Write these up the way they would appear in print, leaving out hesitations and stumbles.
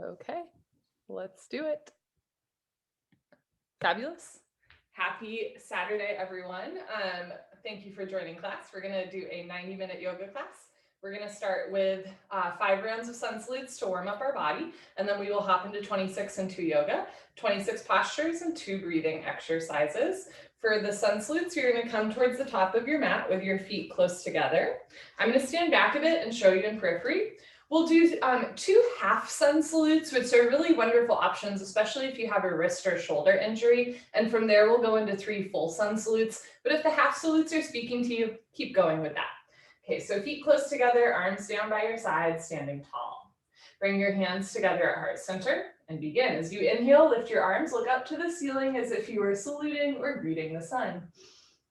Okay, let's do it. Fabulous. Happy Saturday, everyone. Thank you for joining class. We're going to do a 90-minute yoga class. We're going to start with 5 rounds of sun salutes to warm up our body, and then we will hop into 26 and 2 yoga, 26 postures and 2 breathing exercises. For the sun salutes, you're going to come towards the top of your mat with your feet close together. I'm going to stand back a bit and show you in periphery. We'll do 2 half sun salutes, which are really wonderful options, especially if you have a wrist or shoulder injury. And from there, we'll go into 3 full sun salutes. But if the half salutes are speaking to you, keep going with that. Okay, so feet close together, arms down by your sides, standing tall. Bring your hands together at heart center and begin. As you inhale, lift your arms, look up to the ceiling as if you were saluting or greeting the sun.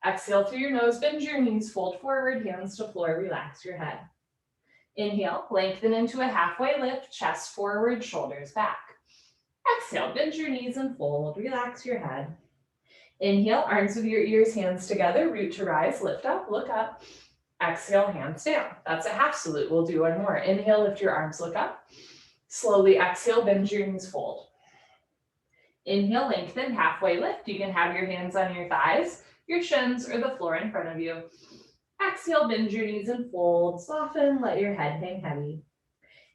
Exhale through your nose, bend your knees, fold forward, hands to floor, relax your head. Inhale, lengthen into a halfway lift, chest forward, shoulders back. Exhale, bend your knees and fold, relax your head. Inhale, arms with your ears, hands together, root to rise, lift up, look up. Exhale, hands down. That's a half salute. We'll do one more. Inhale, lift your arms, look up. Slowly exhale, bend your knees, fold. Inhale, lengthen, halfway lift. You can have your hands on your thighs, your shins, or the floor in front of you. Exhale, bend your knees and fold. Soften, let your head hang heavy.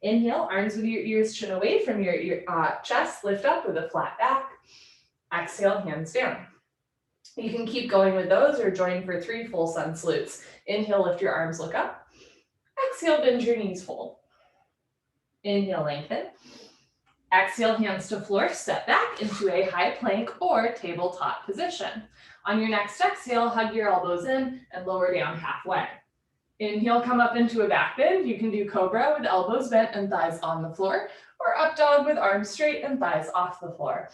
Inhale, arms with your ears, chin away from your chest, lift up with a flat back. Exhale, hands down. You can keep going with those or join for 3 full sun salutes. Inhale, lift your arms, look up. Exhale, bend your knees, fold. Inhale, lengthen. Exhale, hands to floor, step back into a high plank or tabletop position. On your next exhale, hug your elbows in and lower down halfway. Inhale, come up into a back bend. You can do cobra with elbows bent and thighs on the floor, or up dog with arms straight and thighs off the floor.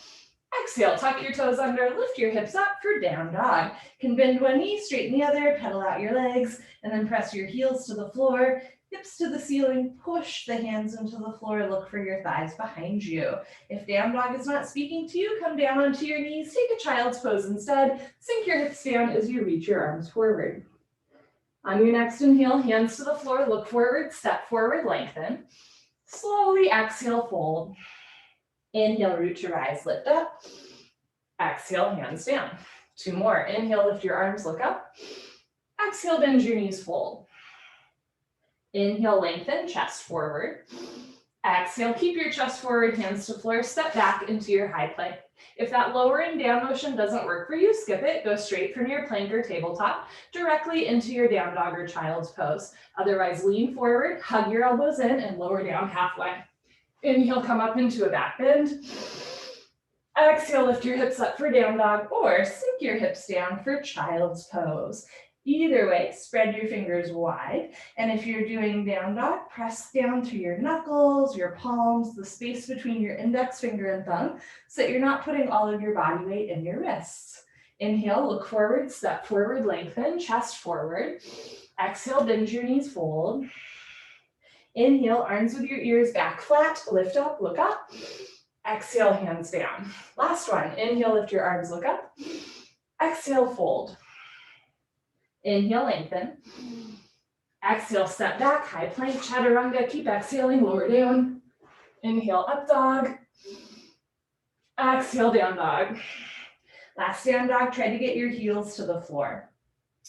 Exhale, tuck your toes under, lift your hips up for down dog. You can bend one knee, straighten the other, pedal out your legs, and then press your heels to the floor, hips to the ceiling, push the hands into the floor, look for your thighs behind you. If down dog is not speaking to you, come down onto your knees, take a child's pose instead, sink your hips down as you reach your arms forward. On your next inhale, hands to the floor, look forward, step forward, lengthen. Slowly exhale, fold. Inhale, root to rise, lift up. Exhale, hands down. 2 more. Inhale, lift your arms, look up. Exhale, bend your knees, fold. Inhale, lengthen, chest forward. Exhale, keep your chest forward, hands to floor, step back into your high plank. If that lowering down motion doesn't work for you, skip it. Go straight from your plank or tabletop directly into your down dog or child's pose. Otherwise, lean forward, hug your elbows in, and lower down halfway. Inhale, come up into a back bend. Exhale, lift your hips up for down dog or sink your hips down for child's pose. Either way, spread your fingers wide. And if you're doing down dog, press down through your knuckles, your palms, the space between your index finger and thumb, so that you're not putting all of your body weight in your wrists. Inhale, look forward, step forward, lengthen, chest forward. Exhale, bend your knees, fold. Inhale, arms with your ears back flat, lift up, look up. Exhale, hands down. Last one. Inhale, lift your arms, look up. Exhale, fold. Inhale, lengthen. Exhale, step back, high plank, chaturanga. Keep exhaling, lower down. Inhale, up dog. Exhale, down dog. Last down dog, try to get your heels to the floor.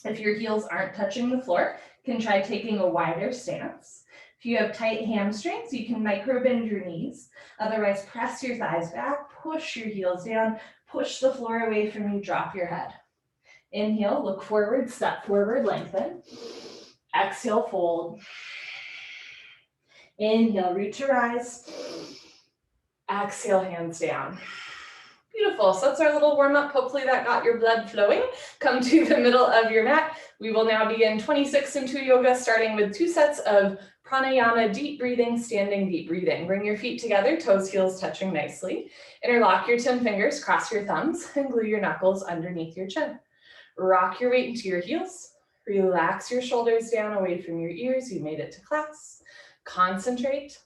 If your heels aren't touching the floor, you can try taking a wider stance. If you have tight hamstrings, you can micro bend your knees. Otherwise, press your thighs back, push your heels down, push the floor away from you, drop your head. Inhale, look forward, step forward, lengthen. Exhale, fold. Inhale, root to rise. Exhale, hands down. Beautiful. So that's our little warm-up. Hopefully that got your blood flowing. Come to the middle of your mat. We will now begin 26 and 2 yoga, starting with 2 sets of pranayama, deep breathing, standing deep breathing. Bring your feet together, toes, heels touching nicely. Interlock your 10 fingers, cross your thumbs, and glue your knuckles underneath your chin. Rock your weight into your heels. Relax your shoulders down away from your ears. You made it to class. Concentrate.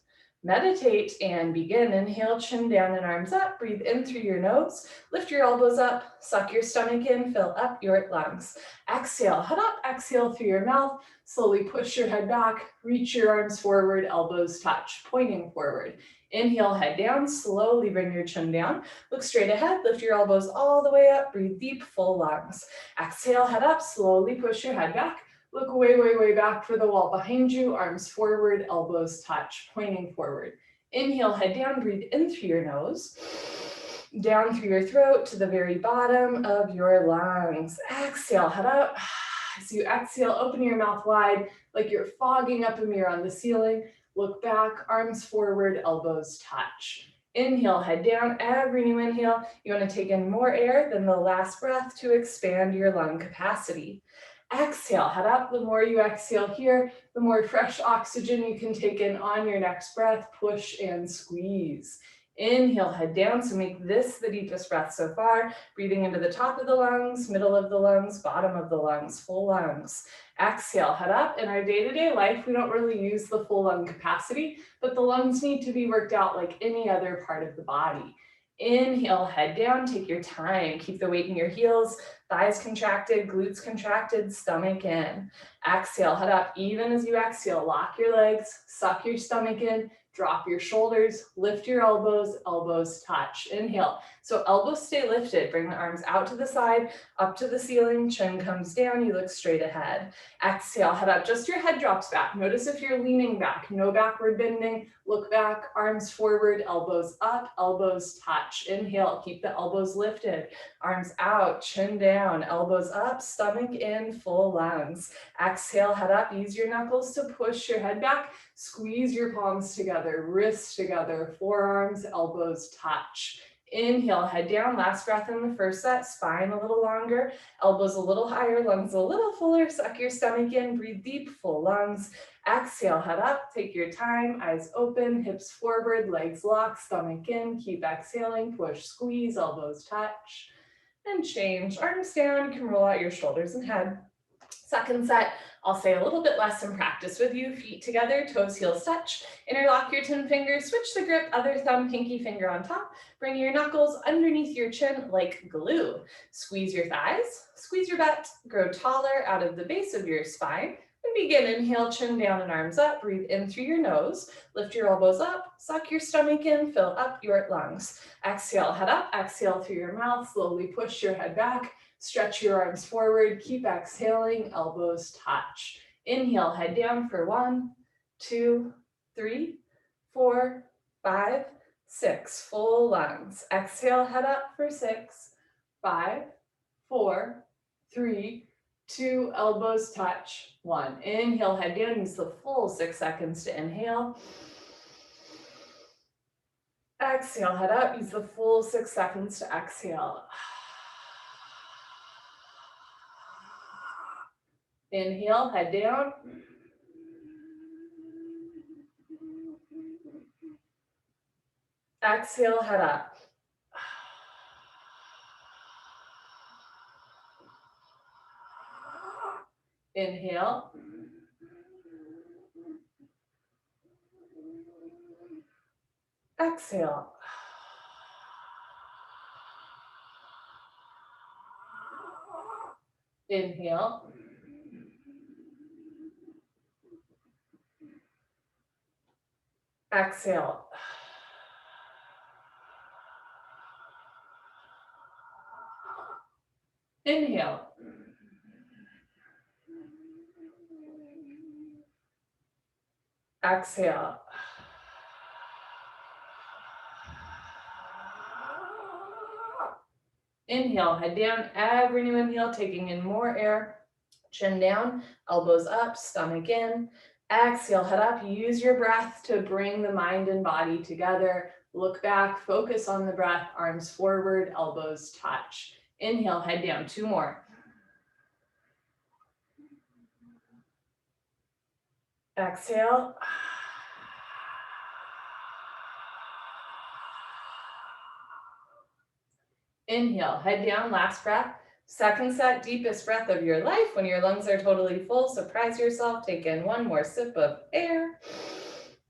Meditate and begin. Inhale, chin down and arms up. Breathe in through your nose. Lift your elbows up. Suck your stomach in. Fill up your lungs. Exhale, head up. Exhale through your mouth. Slowly push your head back, reach your arms forward, elbows touch, pointing forward. Inhale, head down, slowly bring your chin down. Look straight ahead, lift your elbows all the way up, breathe deep, full lungs. Exhale, head up, slowly push your head back. Look way, way, way back for the wall behind you, arms forward, elbows touch, pointing forward. Inhale, head down, breathe in through your nose, down through your throat to the very bottom of your lungs. Exhale, head up. As you exhale, open your mouth wide like you're fogging up a mirror on the ceiling. Look back, arms forward, elbows touch. Inhale, head down. Every new inhale, you want to take in more air than the last breath to expand your lung capacity. Exhale, head up. The more you exhale here, the more fresh oxygen you can take in on your next breath. Push and squeeze. Inhale, head down. So make this the deepest breath so far. Breathing into the top of the lungs, middle of the lungs, bottom of the lungs, full lungs. Exhale, head up. In our day-to-day life, we don't really use the full lung capacity, but the lungs need to be worked out like any other part of the body. Inhale, head down, take your time. Keep the weight in your heels, thighs contracted, glutes contracted, stomach in. Exhale, head up. Even as you exhale, lock your legs, suck your stomach in, drop your shoulders, lift your elbows, elbows touch. Inhale. So elbows stay lifted. Bring the arms out to the side, up to the ceiling, chin comes down, you look straight ahead. Exhale, head up, just your head drops back. Notice if you're leaning back, no backward bending. Look back, arms forward, elbows up, elbows touch. Inhale, keep the elbows lifted. Arms out, chin down, elbows up, stomach in, full lungs. Exhale, head up, use your knuckles to push your head back. Squeeze your palms together, wrists together, forearms, elbows touch. Inhale, head down, last breath in the first set, spine a little longer, elbows a little higher, lungs a little fuller, suck your stomach in, breathe deep, full lungs. Exhale, head up, take your time, eyes open, hips forward, legs locked, stomach in, keep exhaling, push, squeeze, elbows touch, and change. Arms down, you can roll out your shoulders and head. Second set, I'll say a little bit less in practice with you. Feet together, toes, heels touch. Interlock your 10 fingers, switch the grip, other thumb, pinky finger on top. Bring your knuckles underneath your chin like glue. Squeeze your thighs, squeeze your butt, grow taller out of the base of your spine. And begin, inhale, chin down and arms up. Breathe in through your nose. Lift your elbows up, suck your stomach in, fill up your lungs. Exhale, head up, exhale through your mouth. Slowly push your head back. Stretch your arms forward, keep exhaling, elbows touch. Inhale, head down for 1, 2, 3, 4, 5, 6. Full lungs. Exhale, head up for 6, 5, 4, 3, 2, elbows touch, 1. Inhale, head down, use the full 6 seconds to inhale. Exhale, head up, use the full 6 seconds to exhale. Inhale, head down. Exhale, head up. Inhale. Exhale. Inhale. Exhale. Inhale. Exhale. Inhale, head down. Every new inhale, taking in more air. Chin down, elbows up, stomach in. Exhale, head up. Use your breath to bring the mind and body together. Look back, focus on the breath, arms forward, elbows touch. Inhale, head down. 2 more. Exhale. Inhale, head down, last breath. Second set, deepest breath of your life. When your lungs are totally full, surprise yourself. Take in 1 more sip of air.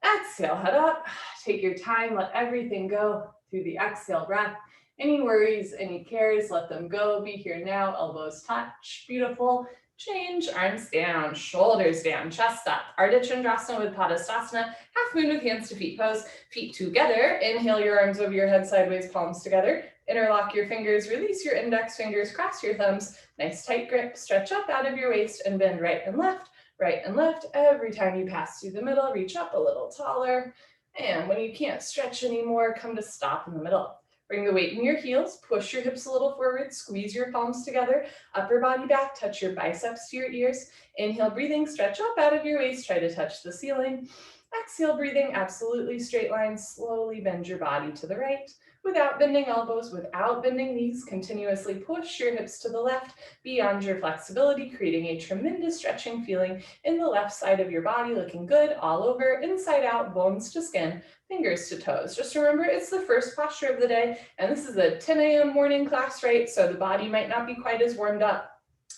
Exhale, head up. Take your time, let everything go through the exhale breath. Any worries, any cares, let them go. Be here now, elbows touch. Beautiful. Change, arms down, shoulders down, chest up. Ardha Chandrasana with Padasana, half moon with hands to feet pose, feet together. Inhale your arms over your head sideways, palms together. Interlock your fingers, release your index fingers, cross your thumbs. Nice tight grip, stretch up out of your waist and bend right and left, right and left. Every time you pass through the middle, reach up a little taller. And when you can't stretch anymore, come to stop in the middle. Bring the weight in your heels, push your hips a little forward, squeeze your palms together, upper body back, touch your biceps to your ears. Inhale, breathing, stretch up out of your waist, try to touch the ceiling. Exhale, breathing, absolutely straight line, slowly bend your body to the right. Without bending elbows, without bending knees, continuously push your hips to the left beyond your flexibility, creating a tremendous stretching feeling in the left side of your body, looking good all over, inside out, bones to skin, fingers to toes. Just remember, it's the first posture of the day, and this is a 10 a.m. morning class, right? So the body might not be quite as warmed up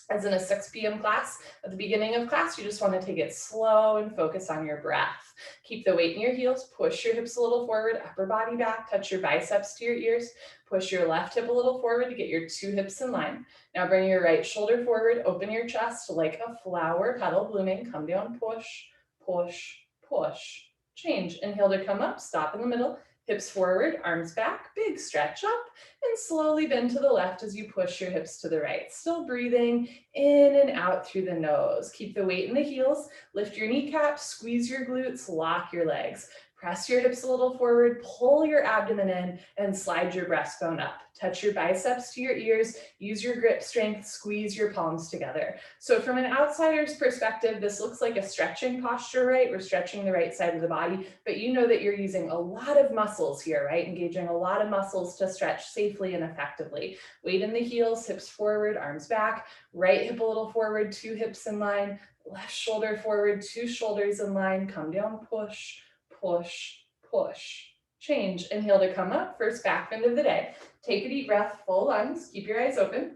as in a 6 p.m. class. At the beginning of class, you just want to take it slow and focus on your breath. Keep the weight in your heels, push your hips a little forward, upper body back, touch your biceps to your ears, push your left hip a little forward to get your two hips in line. Now bring your right shoulder forward, open your chest like a flower petal blooming, come down, push, push, push. Change, inhale to come up, stop in the middle, hips forward, arms back, big stretch up, and slowly bend to the left as you push your hips to the right. Still breathing in and out through the nose. Keep the weight in the heels, lift your kneecaps, squeeze your glutes, lock your legs. Press your hips a little forward, pull your abdomen in, and slide your breastbone up. Touch your biceps to your ears, use your grip strength, squeeze your palms together. So from an outsider's perspective, this looks like a stretching posture, right? We're stretching the right side of the body, but you know that you're using a lot of muscles here, right? Engaging a lot of muscles to stretch safely and effectively. Weight in the heels, hips forward, arms back, right hip a little forward, two hips in line, left shoulder forward, two shoulders in line, come down, push, push, push. Change, inhale to come up, first back bend of the day. Take a deep breath, full lungs, keep your eyes open.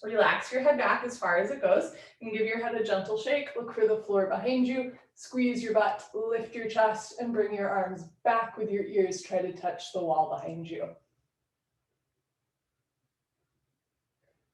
Relax your head back as far as it goes and give your head a gentle shake. Look for the floor behind you, squeeze your butt, lift your chest, and bring your arms back with your ears. Try to touch the wall behind you.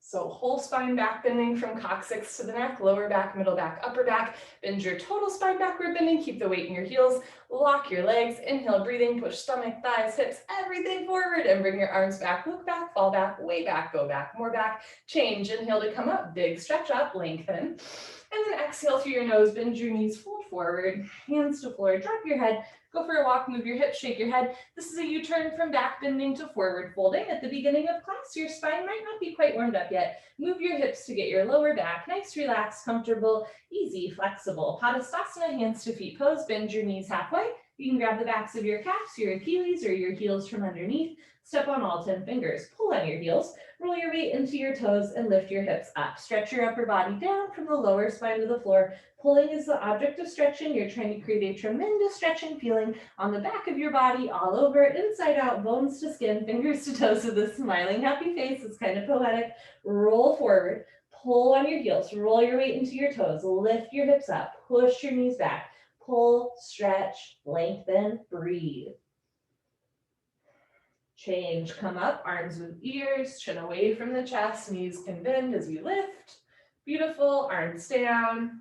So whole spine back bending from coccyx to the neck, lower back, middle back, upper back. Bend your total spine backward bending. Keep the weight in your heels. Lock your legs. Inhale, breathing. Push stomach, thighs, hips, everything forward. And bring your arms back. Look back, fall back, way back, go back, more back. Change. Inhale to come up. Big stretch up, lengthen. And then exhale through your nose. Bend your knees, fold forward. Hands to floor. Drop your head. Go for a walk, move your hips, shake your head. This is a U-turn from back bending to forward folding. At the beginning of class, your spine might not be quite warmed up yet. Move your hips to get your lower back nice, relaxed, comfortable, easy, flexible. Padasana, hands to feet pose. Bend your knees halfway. You can grab the backs of your calves, your Achilles, or your heels from underneath. Step on all 10 fingers. Pull on your heels. Roll your weight into your toes and lift your hips up. Stretch your upper body down from the lower spine to the floor. Pulling is the object of stretching. You're trying to create a tremendous stretching feeling on the back of your body, all over, inside out, bones to skin, fingers to toes with a smiling, happy face. It's kind of poetic. Roll forward, pull on your heels, roll your weight into your toes, lift your hips up, push your knees back, pull, stretch, lengthen, breathe. Change, come up, arms with ears, chin away from the chest, knees can bend as you lift. Beautiful, arms down.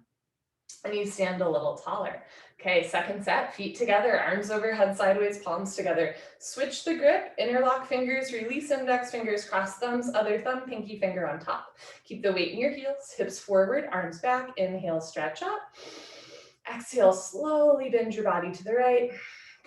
And you stand a little taller. Okay, second set, feet together, arms overhead, sideways, palms together. Switch the grip, interlock fingers, release index fingers, cross thumbs, other thumb, pinky finger on top. Keep the weight in your heels, hips forward, arms back, inhale, stretch up. Exhale, slowly bend your body to the right,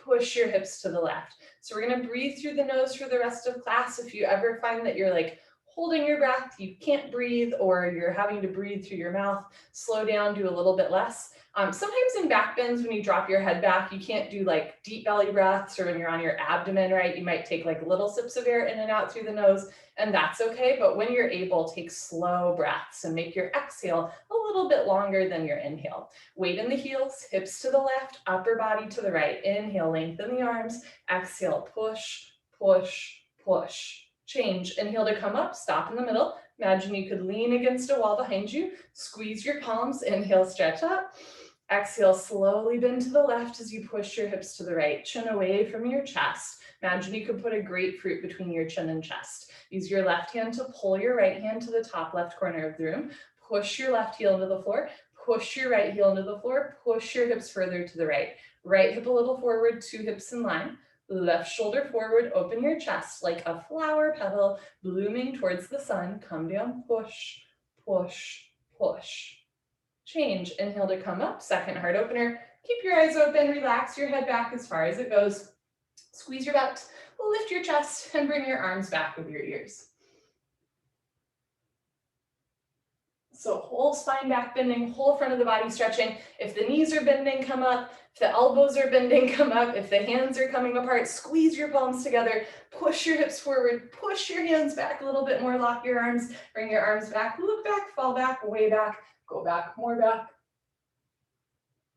push your hips to the left. So we're gonna breathe through the nose for the rest of class. If you ever find that you're like holding your breath, you can't breathe, or you're having to breathe through your mouth, slow down, do a little bit less. Sometimes in back bends, when you drop your head back, you can't do like deep belly breaths, or when you're on your abdomen, right? You might take like little sips of air in and out through the nose, and that's okay. But when you're able, take slow breaths and make your exhale a little bit longer than your inhale. Weight in the heels, hips to the left, upper body to the right. Inhale, lengthen the arms. Exhale, push, push, push. Change, inhale to come up, stop in the middle. Imagine you could lean against a wall behind you, squeeze your palms, inhale, stretch up. Exhale, slowly bend to the left as you push your hips to the right, chin away from your chest. Imagine you could put a grapefruit between your chin and chest. Use your left hand to pull your right hand to the top left corner of the room. push your left heel into the floor, push your right heel into the floor, push your hips further to the right. Right hip a little forward, 2 hips in line. Left shoulder forward, open your chest like a flower petal blooming towards the sun. Come down, push, push, push. Change, inhale to come up, second heart opener. Keep your eyes open, relax your head back as far as it goes. Squeeze your butt, lift your chest, and bring your arms back over your ears. So whole spine back bending, whole front of the body stretching. If the knees are bending, come up. If the elbows are bending, come up. If the hands are coming apart, squeeze your palms together. Push your hips forward. Push your hands back a little bit more. Lock your arms. Bring your arms back. Look back, fall back, way back. Go back, more back.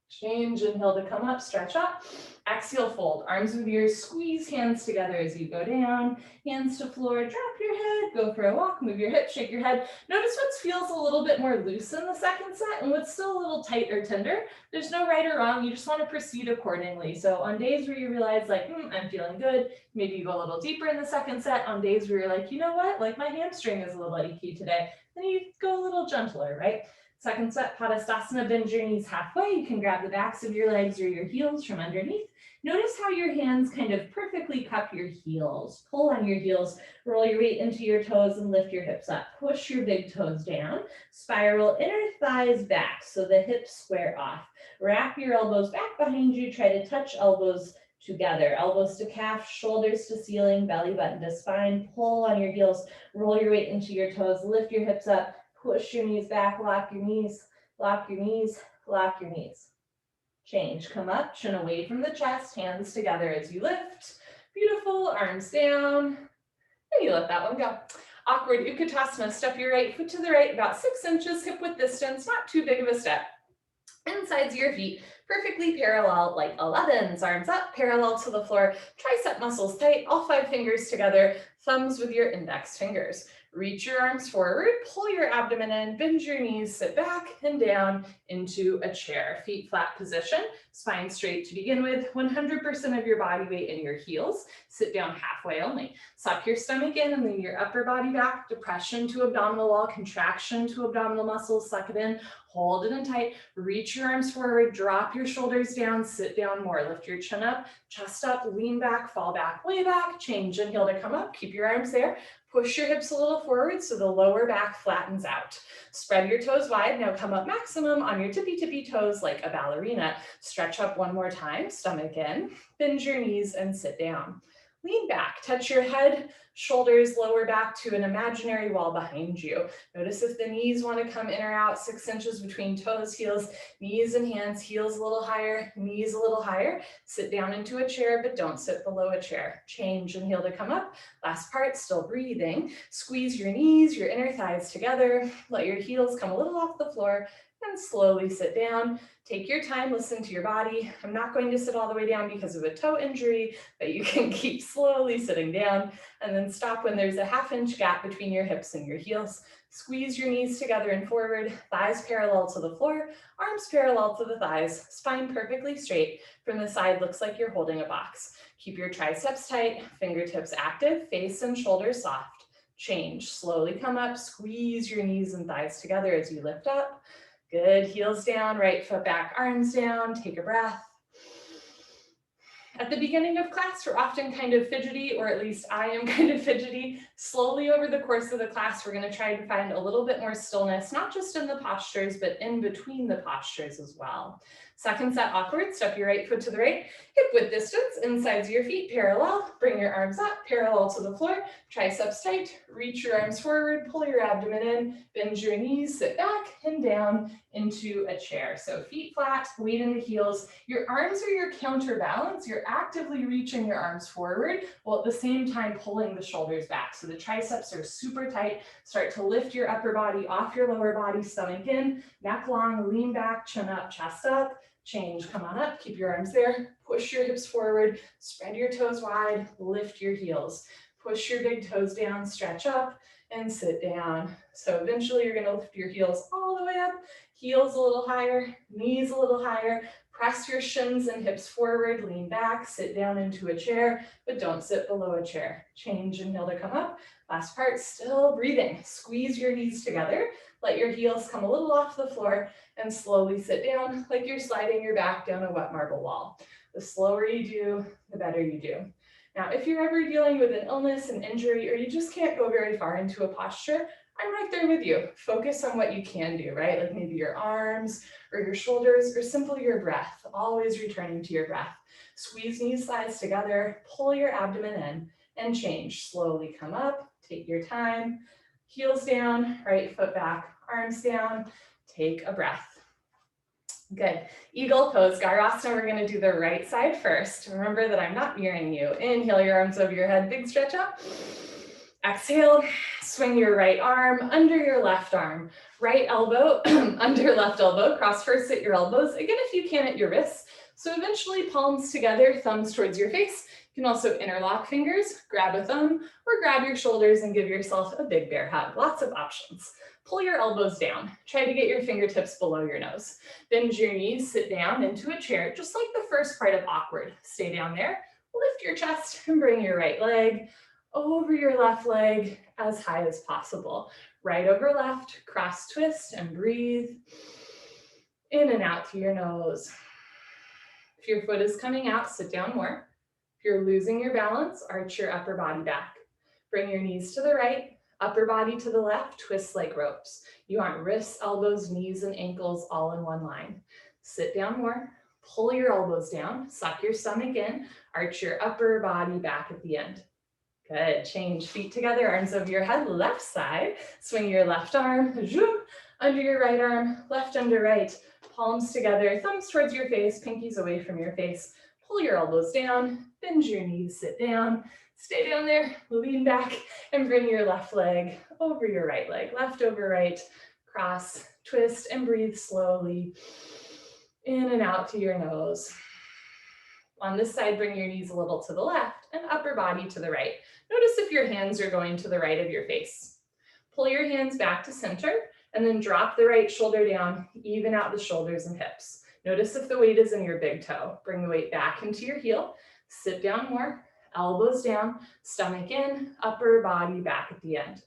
Change, inhale to come up, stretch up. Exhale, fold. Arms with ears, squeeze hands together as you go down. Hands to floor, drop your head, go for a walk, move your hips, shake your head. Notice what feels a little bit more loose in the second set and what's still a little tight or tender. There's no right or wrong, you just want to proceed accordingly. So on days where you realize like, I'm feeling good, maybe you go a little deeper in the second set. On days where you're like, you know what, like my hamstring is a little achy today, then you go a little gentler, right? Second set, Padastasana, bend your knees halfway. You can grab the backs of your legs or your heels from underneath. Notice how your hands kind of perfectly cup your heels. Pull on your heels, roll your weight into your toes and lift your hips up. Push your big toes down. Spiral inner thighs back so the hips square off. Wrap your elbows back behind you. Try to touch elbows together. Elbows to calf, shoulders to ceiling, belly button to spine. Pull on your heels, roll your weight into your toes, lift your hips up. Push your knees back, lock your knees, lock your knees, lock your knees. Change, come up, chin away from the chest, hands together as you lift. Beautiful, arms down, and you let that one go. Awkward Utkatasana, step your right foot to the right, about 6 inches hip width distance, not too big of a step. Insides of your feet, perfectly parallel, like 11s, arms up, parallel to the floor, tricep muscles tight, all 5 fingers together, thumbs with your index fingers. Reach your arms forward, pull your abdomen in, bend your knees, sit back and down into a chair. Feet flat position, spine straight to begin with, 100% of your body weight in your heels. Sit down halfway only. Suck your stomach in and lean your upper body back, depression to abdominal wall, contraction to abdominal muscles, suck it in, hold it in tight, reach your arms forward, drop your shoulders down, sit down more, lift your chin up, chest up, lean back, fall back, way back, change, inhale to come up, keep your arms there. Push your hips a little forward so the lower back flattens out. Spread your toes wide. Now come up maximum on your tippy toes like a ballerina. Stretch up one more time, stomach in, bend your knees and sit down. Lean back, touch your head, shoulders, lower back to an imaginary wall behind you. Notice if the knees want to come in or out, 6 inches between toes, heels, knees and hands, heels a little higher, knees a little higher. Sit down into a chair, but don't sit below a chair. Change, inhale to come up. Last part, still breathing. Squeeze your knees, your inner thighs together. Let your heels come a little off the floor and slowly sit down. Take your time, listen to your body. I'm not going to sit all the way down because of a toe injury, but you can keep slowly sitting down and then stop when there's a 1/2 inch gap between your hips and your heels. Squeeze your knees together and forward, thighs parallel to the floor, arms parallel to the thighs, spine perfectly straight. From the side, looks like you're holding a box. Keep your triceps tight, fingertips active, face and shoulders soft. Change, slowly come up, squeeze your knees and thighs together as you lift up. Good, heels down, right foot back, arms down, take a breath. At the beginning of class, we're often kind of fidgety, or at least I am kind of fidgety. Slowly over the course of the class, we're going to try to find a little bit more stillness, not just in the postures, but in between the postures as well. Second set, awkward, step your right foot to the right, hip width distance, insides of your feet parallel, bring your arms up, parallel to the floor, triceps tight, reach your arms forward, pull your abdomen in, bend your knees, sit back and down into a chair. So feet flat, weight in the heels, your arms are your counterbalance, you're actively reaching your arms forward, while at the same time pulling the shoulders back. So the triceps are super tight, start to lift your upper body off your lower body, stomach in, neck long, lean back, chin up, chest up. Change, come on up, keep your arms there, push your hips forward, spread your toes wide, lift your heels, push your big toes down, stretch up, and sit down. So eventually you're gonna lift your heels all the way up, heels a little higher, knees a little higher, press your shins and hips forward, lean back, sit down into a chair, but don't sit below a chair. Change, inhale to come up. Last part, still breathing. Squeeze your knees together, Let your heels come a little off the floor and slowly sit down like you're sliding your back down a wet marble wall. The slower you do, the better you do. Now, if you're ever dealing with an illness, an injury, or you just can't go very far into a posture, I'm right there with you. Focus on what you can do, right? Like maybe your arms or your shoulders or simply your breath, always returning to your breath. Squeeze knees, thighs together, pull your abdomen in and change. Slowly come up, take your time, heels down, right foot back, arms down, take a breath. Good. Eagle pose, Garasana, we're gonna do the right side first. Remember that I'm not mirroring you. Inhale your arms over your head, big stretch up. Exhale, swing your right arm under your left arm. Right elbow under left elbow, cross first at your elbows. Again, if you can at your wrists. So eventually palms together, thumbs towards your face. You can also interlock fingers, grab a thumb, or grab your shoulders and give yourself a big bear hug. Lots of options. Pull your elbows down. Try to get your fingertips below your nose. Bend your knees, sit down into a chair, just like the first part of awkward. Stay down there, lift your chest and bring your right leg over your left leg as high as possible. Right over left, cross twist and breathe. In and out through your nose. If your foot is coming out, sit down more. If you're losing your balance, arch your upper body back. Bring your knees to the right, upper body to the left, twist like ropes. You want wrists, elbows, knees, and ankles all in one line. Sit down more, pull your elbows down, suck your stomach in, arch your upper body back at the end. Good, change, feet together, arms over your head, left side. Swing your left arm, zoom, under your right arm, left under right. Palms together, thumbs towards your face, pinkies away from your face. Pull your elbows down, bend your knees, sit down. Stay down there, lean back, and bring your left leg over your right leg. Left over right, cross, twist, and breathe slowly. In and out to your nose. On this side, bring your knees a little to the left and upper body to the right. Notice if your hands are going to the right of your face. Pull your hands back to center and then drop the right shoulder down, even out the shoulders and hips. Notice if the weight is in your big toe. Bring the weight back into your heel. Sit down more, elbows down, stomach in, upper body back at the end.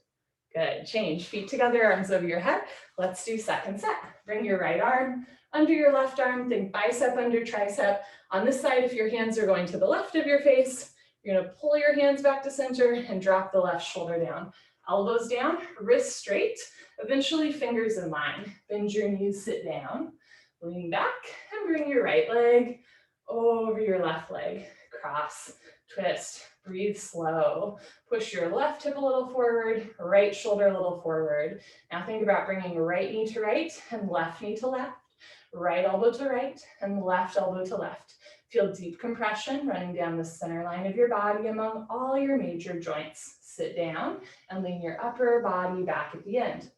Good, change, feet together, arms over your head. Let's do second set. Bring your right arm under your left arm, think bicep under tricep. On this side, if your hands are going to the left of your face, you're gonna pull your hands back to center and drop the left shoulder down. Elbows down, wrists straight, eventually fingers in line. Bend your knees, sit down, lean back, and bring your right leg over your left leg. Cross, twist, breathe slow. Push your left hip a little forward, right shoulder a little forward. Now think about bringing right knee to right and left knee to left, right elbow to right and left elbow to left. Feel deep compression running down the center line of your body among all your major joints. Sit down and lean your upper body back at the end.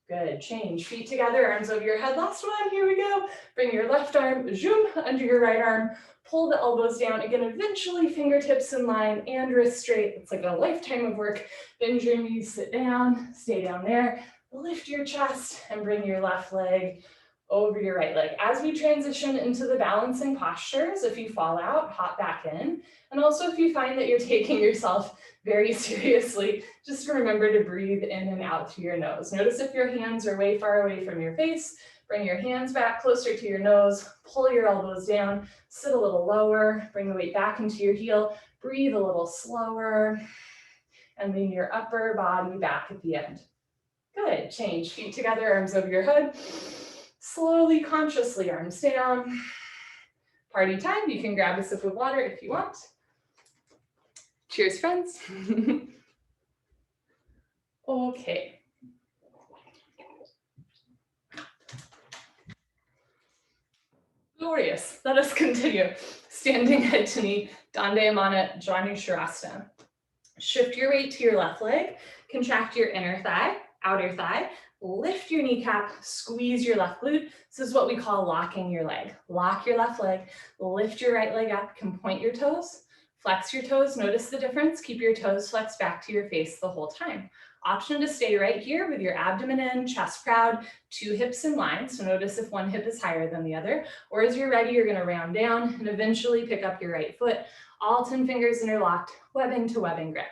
Good, change, feet together, arms over your head. Last one, here we go. Bring your left arm, zoom, under your right arm. Pull the elbows down. Again, eventually fingertips in line and wrists straight. It's like a lifetime of work. Bend your knees, sit down, stay down there. Lift your chest and bring your left leg over your right leg. As we transition into the balancing postures, if you fall out, hop back in. And also if you find that you're taking yourself very seriously, just remember to breathe in and out through your nose. Notice if your hands are way far away from your face, bring your hands back closer to your nose, pull your elbows down, sit a little lower, bring the weight back into your heel, breathe a little slower, and lean your upper body back at the end. Good, change, feet together, arms over your head. Slowly, consciously, arms down. Party time, you can grab a sip of water if you want. Cheers, friends. Okay. Glorious. Let us continue. Standing head to knee, Dandayamana Janushirasana. Shift your weight to your left leg, contract your inner thigh, outer thigh, lift your kneecap, squeeze your left glute. This is what we call locking your leg. Lock your left leg, lift your right leg up, can point your toes, flex your toes, notice the difference, keep your toes flexed back to your face the whole time. Option to stay right here with your abdomen in, chest proud, two hips in line, so notice if one hip is higher than the other, or as you're ready, you're gonna round down and eventually pick up your right foot, all 10 fingers interlocked, webbing to webbing grip.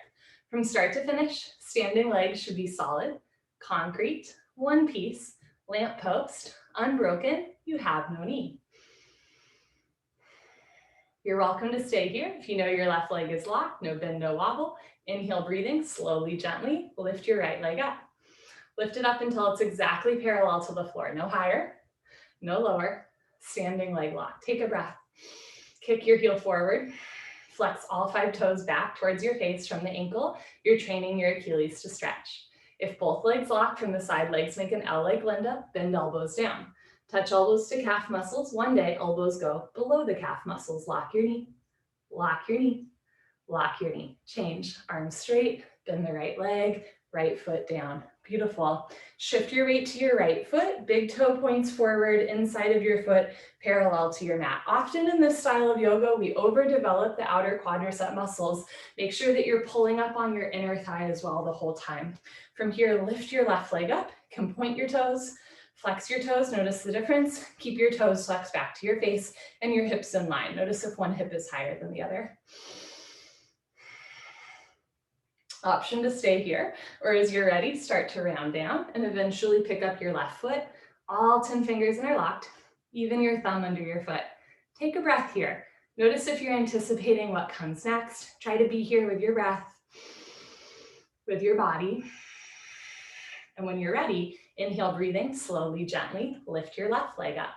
From start to finish, standing legs should be solid, concrete, one piece, lamp post, unbroken, you have no knee. You're welcome to stay here. If you know your left leg is locked, no bend, no wobble. Inhale, breathing, slowly, gently, lift your right leg up. Lift it up until it's exactly parallel to the floor. No higher, no lower, standing leg lock. Take a breath. Kick your heel forward. Flex all 5 toes back towards your face from the ankle. You're training your Achilles to stretch. If both legs lock from the side, legs make an L like Linda, bend elbows down. Touch elbows to calf muscles. One day, elbows go below the calf muscles. Lock your knee, lock your knee, lock your knee. Change, arms straight, bend the right leg, right foot down. Beautiful. Shift your weight to your right foot. Big toe points forward, inside of your foot, parallel to your mat. Often in this style of yoga, we overdevelop the outer quadricep muscles. Make sure that you're pulling up on your inner thigh as well the whole time. From here, lift your left leg up, you can point your toes, flex your toes, notice the difference. Keep your toes flexed back to your face and your hips in line. Notice if one hip is higher than the other. Option to stay here, or as you're ready, start to round down and eventually pick up your left foot. All 10 fingers interlocked, even your thumb under your foot. Take a breath here. Notice if you're anticipating what comes next. Try to be here with your breath, with your body. And when you're ready, inhale, breathing, slowly, gently, lift your left leg up.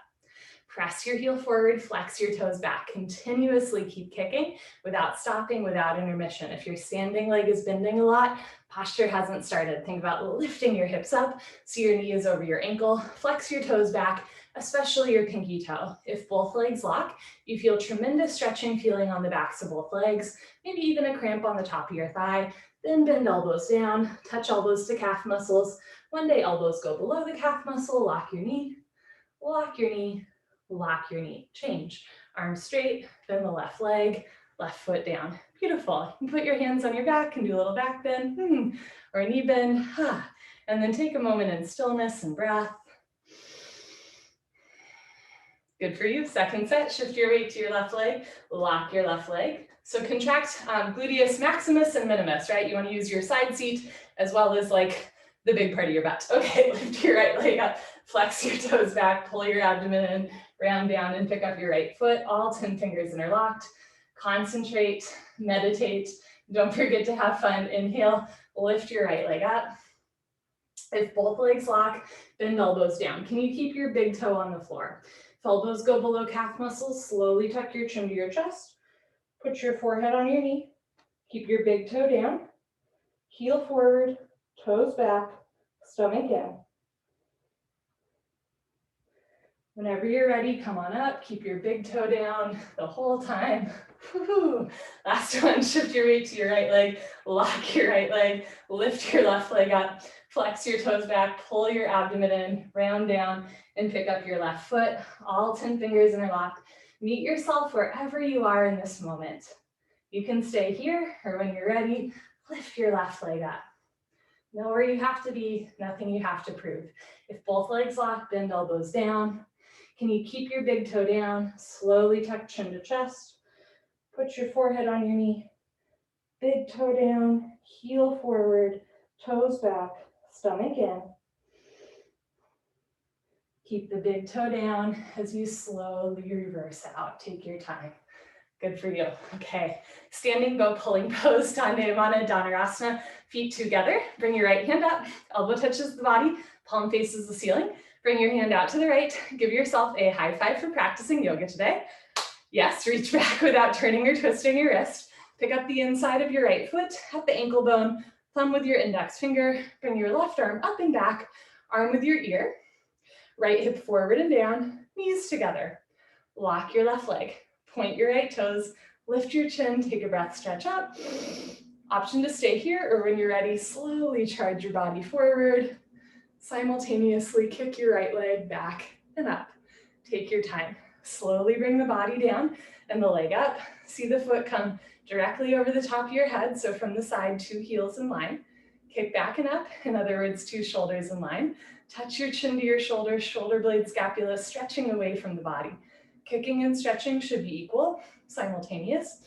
Press your heel forward, flex your toes back. Continuously keep kicking without stopping, without intermission. If your standing leg is bending a lot, posture hasn't started. Think about lifting your hips up so your knee is over your ankle. Flex your toes back, especially your pinky toe. If both legs lock, you feel tremendous stretching feeling on the backs of both legs, maybe even a cramp on the top of your thigh. Then bend elbows down, touch elbows to calf muscles. One day elbows go below the calf muscle, lock your knee, lock your knee, lock your knee. Change, arms straight, bend the left leg, left foot down. Beautiful. You can put your hands on your back and do a little back bend, or a knee bend, and then take a moment in stillness and breath. Good for you. Second set, shift your weight to your left leg, lock your left leg. So contract gluteus maximus and minimus, right? You want to use your side seat as well as like the big part of your butt. Okay, lift your right leg up, flex your toes back, pull your abdomen in, round down and pick up your right foot, all 10 fingers interlocked. Concentrate, meditate. Don't forget to have fun. Inhale, lift your right leg up. If both legs lock, bend elbows down. Can you keep your big toe on the floor? If elbows go below calf muscles, slowly tuck your chin to your chest. Put your forehead on your knee. Keep your big toe down. Heel forward, toes back, stomach in. Whenever you're ready, come on up. Keep your big toe down the whole time. Woo-hoo. Last one, shift your weight to your right leg, lock your right leg, lift your left leg up, flex your toes back, pull your abdomen in, round down, and pick up your left foot. All 10 fingers interlocked. Meet yourself wherever you are in this moment. You can stay here, or when you're ready, lift your left leg up. Know where you have to be, nothing you have to prove. If both legs lock, bend elbows down. Can you keep your big toe down? Slowly tuck chin to chest. Put your forehead on your knee. Big toe down, heel forward, toes back, stomach in. Keep the big toe down as you slowly reverse out. Take your time. Good for you. Okay, standing bow pulling pose, Dandayamana Dhanurasana, feet together. Bring your right hand up, elbow touches the body, palm faces the ceiling. Bring your hand out to the right. Give yourself a high five for practicing yoga today. Yes, reach back without turning or twisting your wrist. Pick up the inside of your right foot at the ankle bone, thumb with your index finger. Bring your left arm up and back, arm with your ear. Right hip forward and down, knees together. Lock your left leg. Point your right toes, lift your chin, take a breath, stretch up. Option to stay here, or when you're ready, slowly charge your body forward. Simultaneously kick your right leg back and up. Take your time. Slowly bring the body down and the leg up. See the foot come directly over the top of your head, so from the side, 2 heels in line. Kick back and up, in other words, 2 shoulders in line. Touch your chin to your shoulders, shoulder blade, scapula, stretching away from the body. Kicking and stretching should be equal, simultaneous.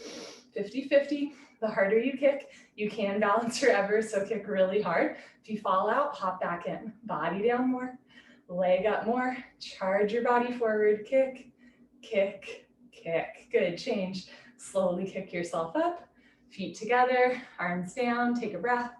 50-50. The harder you kick, you can balance forever, so kick really hard. If you fall out, hop back in. Body down more, leg up more, charge your body forward, kick, kick, kick. Good, change. Slowly kick yourself up, feet together, arms down, take a breath.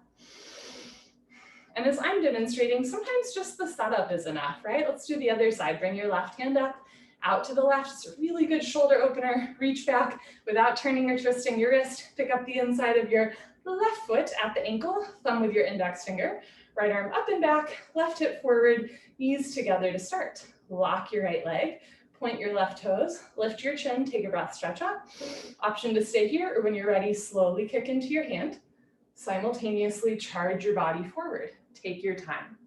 And as I'm demonstrating, sometimes just the setup is enough, right? Let's do the other side. Bring your left hand up, out to the left. It's a really good shoulder opener. Reach back without turning or twisting your wrist. Pick up the inside of your left foot at the ankle, thumb with your index finger. Right arm up and back, left hip forward, knees together to start. Lock your right leg, point your left toes, lift your chin, take a breath, stretch up. Option to stay here, or when you're ready, slowly kick into your hand. Simultaneously charge your body forward. Take your time.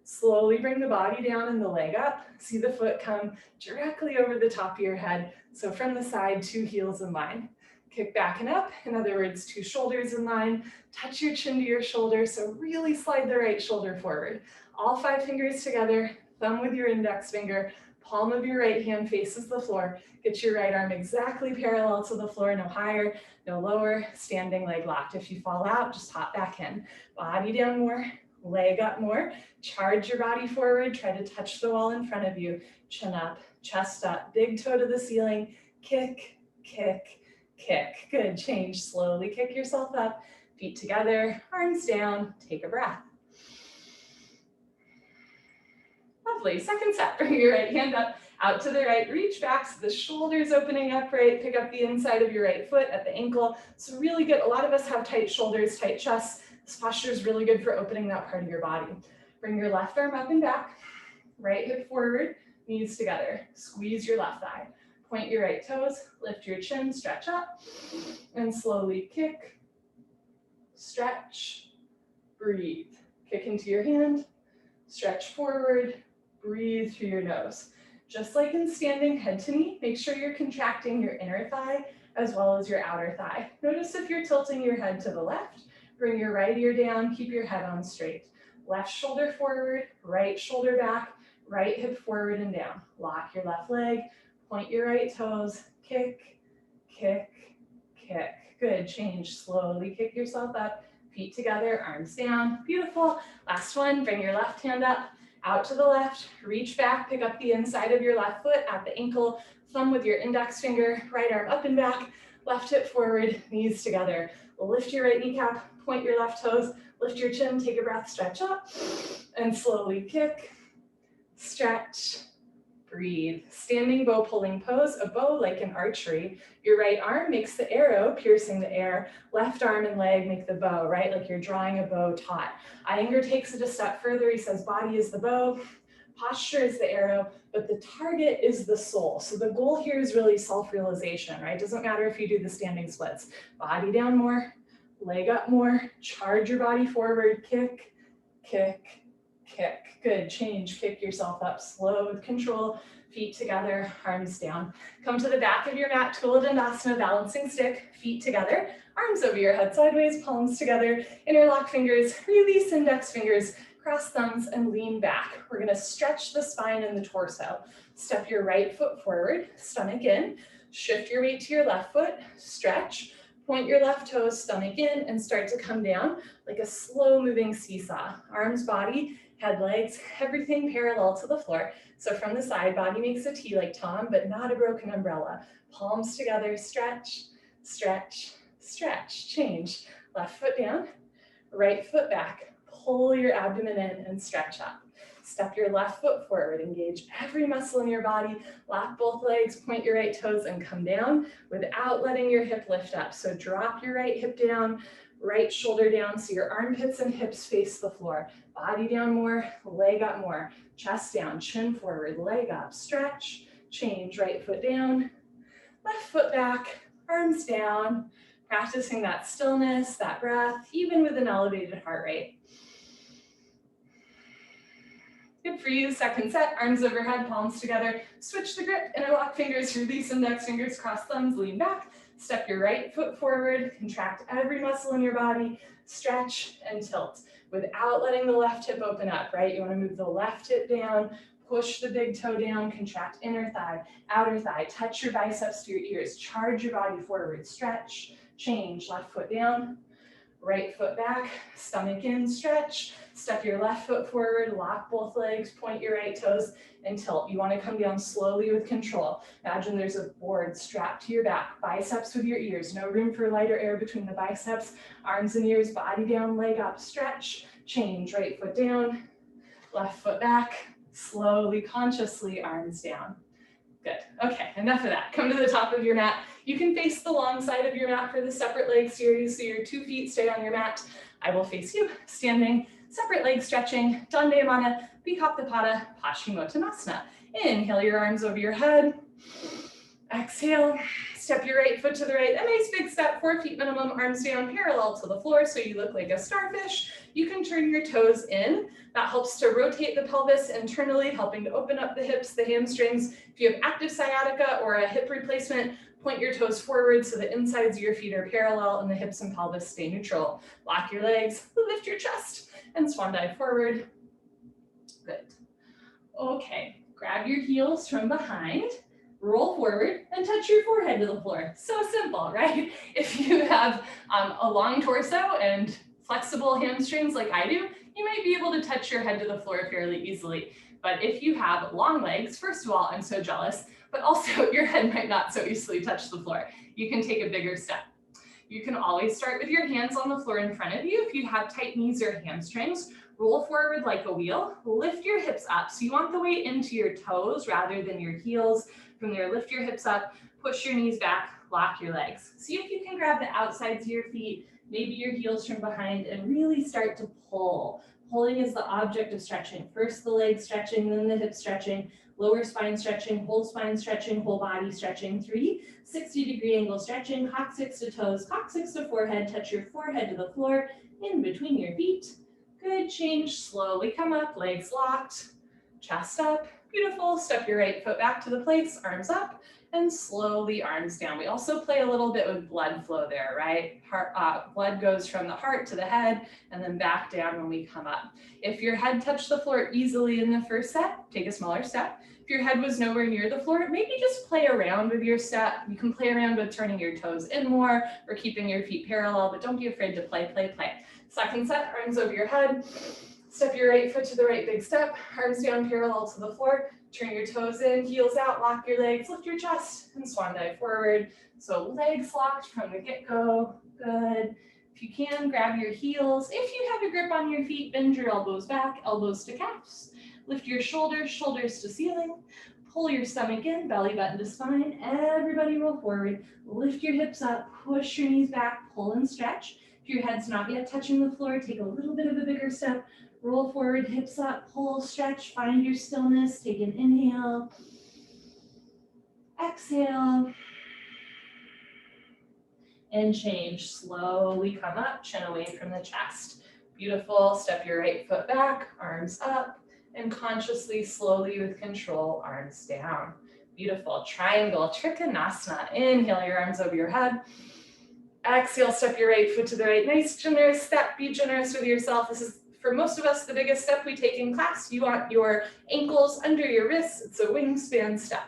Slowly bring the body down and the leg up. See the foot come directly over the top of your head. So from the side, 2 heels in line. Kick back and up. In other words, 2 shoulders in line. Touch your chin to your shoulder. So really slide the right shoulder forward. All 5 fingers together, thumb with your index finger, palm of your right hand faces the floor. Get your right arm exactly parallel to the floor, no higher, no lower, standing leg locked. If you fall out, just hop back in. Body down more, leg up more. Charge your body forward, try to touch the wall in front of you. Chin up, chest up, big toe to the ceiling. Kick, kick, kick. Good, change. Slowly kick yourself up, feet together, arms down, take a breath. Lovely, second set, bring your right hand up, out to the right, reach back so the shoulders opening upright, pick up the inside of your right foot at the ankle. So really good, a lot of us have tight shoulders, tight chests. This posture is really good for opening that part of your body. Bring your left arm up and back, right hip forward, knees together. Squeeze your left thigh. Point your right toes, lift your chin, stretch up, and slowly kick, stretch, breathe. Kick into your hand, stretch forward, breathe through your nose. Just like in standing head to knee, make sure you're contracting your inner thigh as well as your outer thigh. Notice if you're tilting your head to the left, bring your right ear down, keep your head on straight. Left shoulder forward, right shoulder back, right hip forward and down. Lock your left leg, point your right toes, kick, kick, kick. Good, change, slowly kick yourself up, feet together, arms down, beautiful. Last one, bring your left hand up, out to the left, reach back, pick up the inside of your left foot at the ankle, thumb with your index finger, right arm up and back, left hip forward, knees together. Lift your right kneecap, point your left toes, lift your chin, take a breath, stretch up, and slowly kick, stretch, breathe. Standing bow pulling pose, a bow like an archery. Your right arm makes the arrow, piercing the air. Left arm and leg make the bow, right? Like you're drawing a bow taut. Iyengar takes it a step further. He says body is the bow, posture is the arrow, but the target is the soul. So the goal here is really self-realization, right? Doesn't matter if you do the standing splits. Body down more, leg up more, charge your body forward, kick, kick, kick. Good, change, kick yourself up, slow with control, feet together, arms down. Come to the back of your mat, Tula Dandasana, balancing stick, feet together, arms over your head sideways, palms together, interlock fingers, release index fingers, cross thumbs and lean back. We're gonna stretch the spine and the torso. Step your right foot forward, stomach in, shift your weight to your left foot, stretch, point your left toes, stomach in, and start to come down like a slow moving seesaw. Arms, body, head, legs, everything parallel to the floor. So from the side, body makes a T like Tom, but not a broken umbrella. Palms together, stretch, stretch, stretch, change. Left foot down, right foot back. Pull your abdomen in and stretch up. Step your left foot forward, engage every muscle in your body, lock both legs, point your right toes and come down without letting your hip lift up. So drop your right hip down, right shoulder down so your armpits and hips face the floor. Body down more, leg up more, chest down, chin forward, leg up, stretch, change, right foot down, left foot back, arms down, practicing that stillness, that breath, even with an elevated heart rate. Good for you, second set, arms overhead, palms together, switch the grip, interlock fingers, release index fingers, cross thumbs, lean back, step your right foot forward, contract every muscle in your body, stretch and tilt without letting the left hip open up, right? You wanna move the left hip down, push the big toe down, contract inner thigh, outer thigh, touch your biceps to your ears, charge your body forward, stretch, change, left foot down, right foot back, stomach in, stretch, step your left foot forward, lock both legs, point your right toes, and tilt. You want to come down slowly with control. Imagine there's a board strapped to your back, biceps with your ears, no room for lighter air between the biceps, arms and ears, body down, leg up, stretch, change, right foot down, left foot back, slowly, consciously, arms down. Good. Okay, enough of that. Come to the top of your mat. You can face the long side of your mat for the separate leg series, so your 2 feet stay on your mat. I will face you, standing, separate leg stretching, Dandayamana, Bikaptapada, Paschimottanasana. Inhale your arms over your head. Exhale, step your right foot to the right. A nice big step, 4 feet minimum, arms down parallel to the floor so you look like a starfish. You can turn your toes in. That helps to rotate the pelvis internally, helping to open up the hips, the hamstrings. If you have active sciatica or a hip replacement, point your toes forward so the insides of your feet are parallel and the hips and pelvis stay neutral. Lock your legs, lift your chest, and swan dive forward. Good. Okay, grab your heels from behind, roll forward, and touch your forehead to the floor. So simple, right? If you have a long torso and flexible hamstrings like I do, you might be able to touch your head to the floor fairly easily. But if you have long legs, first of all, I'm so jealous, but also your head might not so easily touch the floor. You can take a bigger step. You can always start with your hands on the floor in front of you. If you have tight knees or hamstrings, roll forward like a wheel, lift your hips up. So you want the weight into your toes rather than your heels. From there, lift your hips up, push your knees back, lock your legs. See if you can grab the outsides of your feet, maybe your heels from behind, and really start to pull. Pulling is the object of stretching. First the leg stretching, then the hip stretching, lower spine stretching, whole body stretching. 3, 60-degree angle stretching, coccyx to toes, coccyx to forehead, touch your forehead to the floor, in between your feet. Good, change, slowly come up, legs locked, chest up, beautiful. Step your right foot back to the plates, arms up, and slowly arms down. We also play a little bit with blood flow there, right? Blood goes from the heart to the head and then back down when we come up. If your head touched the floor easily in the first step, take a smaller step. If your head was nowhere near the floor, maybe just play around with your step. You can play around with turning your toes in more or keeping your feet parallel, but don't be afraid to play. Second set, arms over your head. Step your right foot to the right, big step, arms down parallel to the floor, turn your toes in, heels out, lock your legs, lift your chest, and swan dive forward. So legs locked from the get-go, good. If you can, grab your heels. If you have a grip on your feet, bend your elbows back, elbows to calves. Lift your shoulders, shoulders to ceiling. Pull your stomach in, belly button to spine. Everybody roll forward. Lift your hips up, push your knees back, pull and stretch. If your head's not yet touching the floor, take a little bit of a bigger step. Roll forward, hips up, pull, stretch, find your stillness. Take an inhale. Exhale. And change. Slowly come up, chin away from the chest. Beautiful. Step your right foot back, arms up, and consciously, slowly with control, arms down. Beautiful. Triangle, Trikonasana. Inhale your arms over your head. Exhale, step your right foot to the right. Nice, generous step. Be generous with yourself. This is, for most of us, the biggest step we take in class. You want your ankles under your wrists. It's a wingspan step.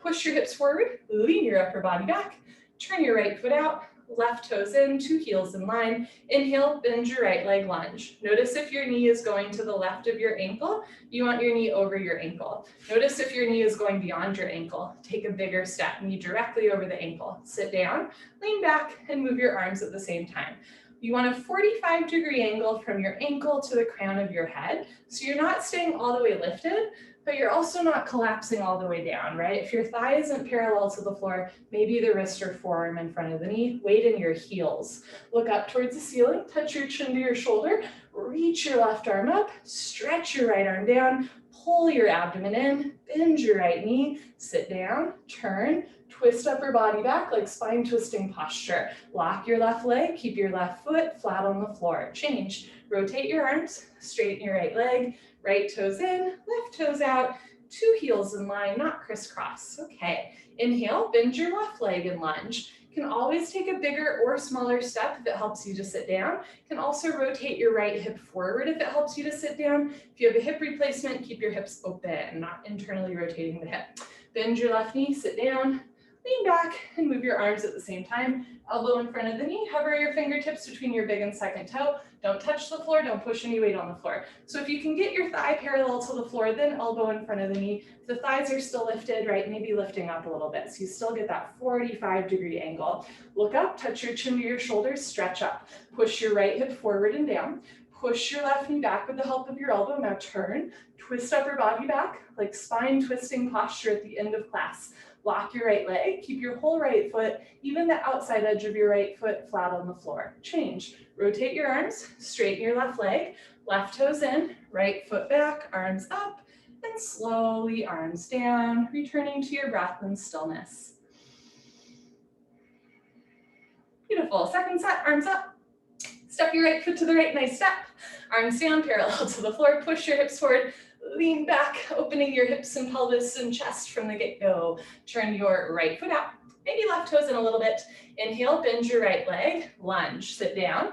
Push your hips forward, lean your upper body back, turn your right foot out, left toes in, 2 heels in line. Inhale, bend your right leg, lunge. Notice if your knee is going to the left of your ankle, you want your knee over your ankle. Notice if your knee is going beyond your ankle. Take a bigger step, knee directly over the ankle. Sit down, lean back, and move your arms at the same time. You want a 45-degree angle from your ankle to the crown of your head. So you're not staying all the way lifted, but you're also not collapsing all the way down, right? If your thigh isn't parallel to the floor, maybe the wrist or forearm in front of the knee, weight in your heels. Look up towards the ceiling, touch your chin to your shoulder, reach your left arm up, stretch your right arm down, pull your abdomen in, bend your right knee, sit down, turn, twist upper body back like spine twisting posture. Lock your left leg, keep your left foot flat on the floor. Change, rotate your arms, straighten your right leg, right toes in, left toes out, 2 heels in line, not crisscross. Okay, inhale, bend your left leg and lunge. You can always take a bigger or smaller step if it helps you to sit down. You can also rotate your right hip forward if it helps you to sit down. If you have a hip replacement, keep your hips open, not internally rotating the hip. Bend your left knee, sit down. lean back and move your arms at the same time. Elbow in front of the knee, hover your fingertips between your big and second toe. Don't touch the floor, don't push any weight on the floor. So if you can get your thigh parallel to the floor, then elbow in front of the knee. If the thighs are still lifted, right, maybe lifting up a little bit. So you still get that 45-degree angle. Look up, touch your chin to your shoulders, stretch up. Push your right hip forward and down. Push your left knee back with the help of your elbow. Now turn, twist upper body back, like spine twisting posture at the end of class. Lock your right leg, keep your whole right foot, even the outside edge of your right foot flat on the floor. Change, rotate your arms, straighten your left leg, left toes in, right foot back, arms up, and slowly arms down, returning to your breath and stillness. Beautiful, second set, arms up. Step your right foot to the right, nice step. Arms down, parallel to the floor, push your hips forward, lean back, opening your hips and pelvis and chest from the get-go. Turn your right foot out, maybe left toes in a little bit. Inhale, bend your right leg, lunge, sit down.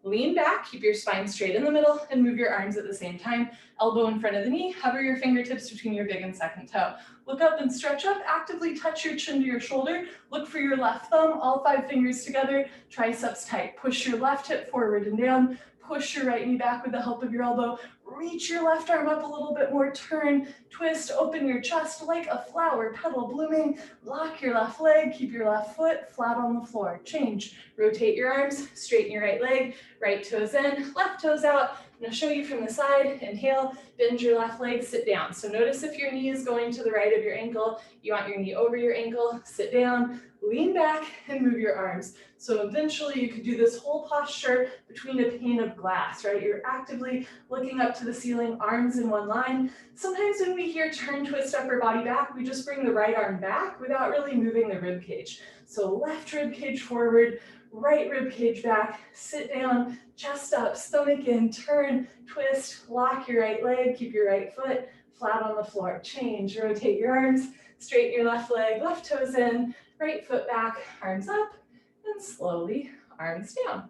Lean back, keep your spine straight in the middle, and move your arms at the same time. Elbow in front of the knee, hover your fingertips between your big and second toe. Look up and stretch up, actively touch your chin to your shoulder. Look for your left thumb, all 5 fingers together, triceps tight. Push your left hip forward and down. Push your right knee back with the help of your elbow. Reach your left arm up a little bit more, turn, twist, open your chest like a flower petal blooming. Lock your left leg, keep your left foot flat on the floor. Change, rotate your arms, straighten your right leg, right toes in, left toes out. I'm gonna show you from the side. Inhale, bend your left leg, sit down. So notice if your knee is going to the right of your ankle, you want your knee over your ankle, sit down, lean back and move your arms. So eventually you could do this whole posture between a pane of glass, right? You're actively looking up to the ceiling, arms in one line. Sometimes when we hear turn, twist, upper body back, we just bring the right arm back without really moving the rib cage. So left rib cage forward, right rib cage back, sit down, chest up, stomach in, turn, twist, lock your right leg, keep your right foot flat on the floor. Change, rotate your arms, straighten your left leg, left toes in, right foot back, arms up, and slowly arms down.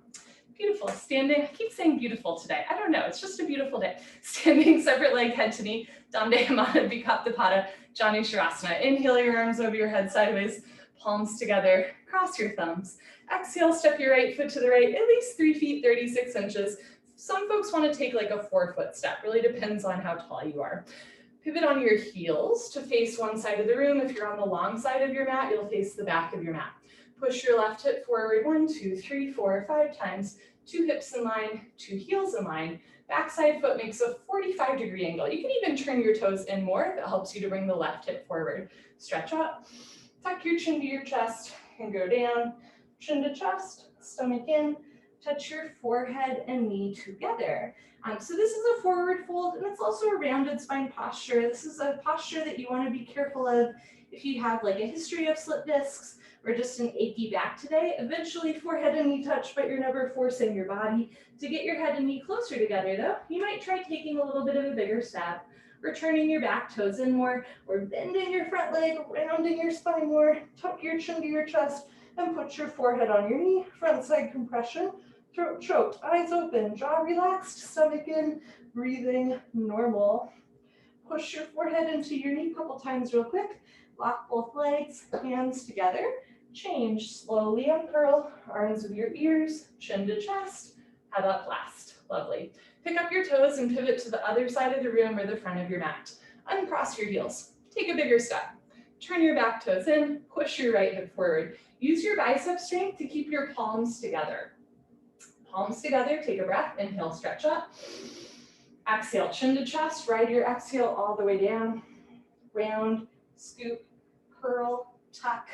Beautiful, standing, I keep saying beautiful today. I don't know, it's just a beautiful day. Standing separate leg, head to knee, Dandayamana Vikaptapada, Janu Sharasana. Inhale your arms over your head sideways, palms together, cross your thumbs. Exhale, step your right foot to the right, at least 3 feet, 36 inches. Some folks want to take like a 4-foot step, really depends on how tall you are. Pivot on your heels to face one side of the room. If you're on the long side of your mat, you'll face the back of your mat. Push your left hip forward 1, 2, 3, 4, 5 times. 2 hips in line, 2 heels in line. Backside foot makes a 45-degree angle. You can even turn your toes in more. That helps you to bring the left hip forward. Stretch up, tuck your chin to your chest and go down. Chin to chest, stomach in, touch your forehead and knee together. So this is a forward fold, and it's also a rounded spine posture. This is a posture that you want to be careful of if you have like a history of slip discs or just an achy back today. Eventually forehead and knee touch, but you're never forcing your body to get your head and knee closer together though. You might try taking a little bit of a bigger step, or turning your back toes in more, or bending your front leg, rounding your spine more, tuck your chin to your chest, and put your forehead on your knee, front side compression, throat choked, eyes open, jaw relaxed, stomach in, breathing normal. Push your forehead into your knee a couple times real quick. Lock both legs, hands together. Change, slowly uncurl, arms with your ears, chin to chest, head up last. Lovely. Pick up your toes and pivot to the other side of the room or the front of your mat. Uncross your heels. Take a bigger step. Turn your back toes in, push your right hip forward. Use your bicep strength to keep your palms together. Palms together, take a breath, inhale, stretch up. Exhale, chin to chest, ride your exhale all the way down. Round, scoop, curl, tuck,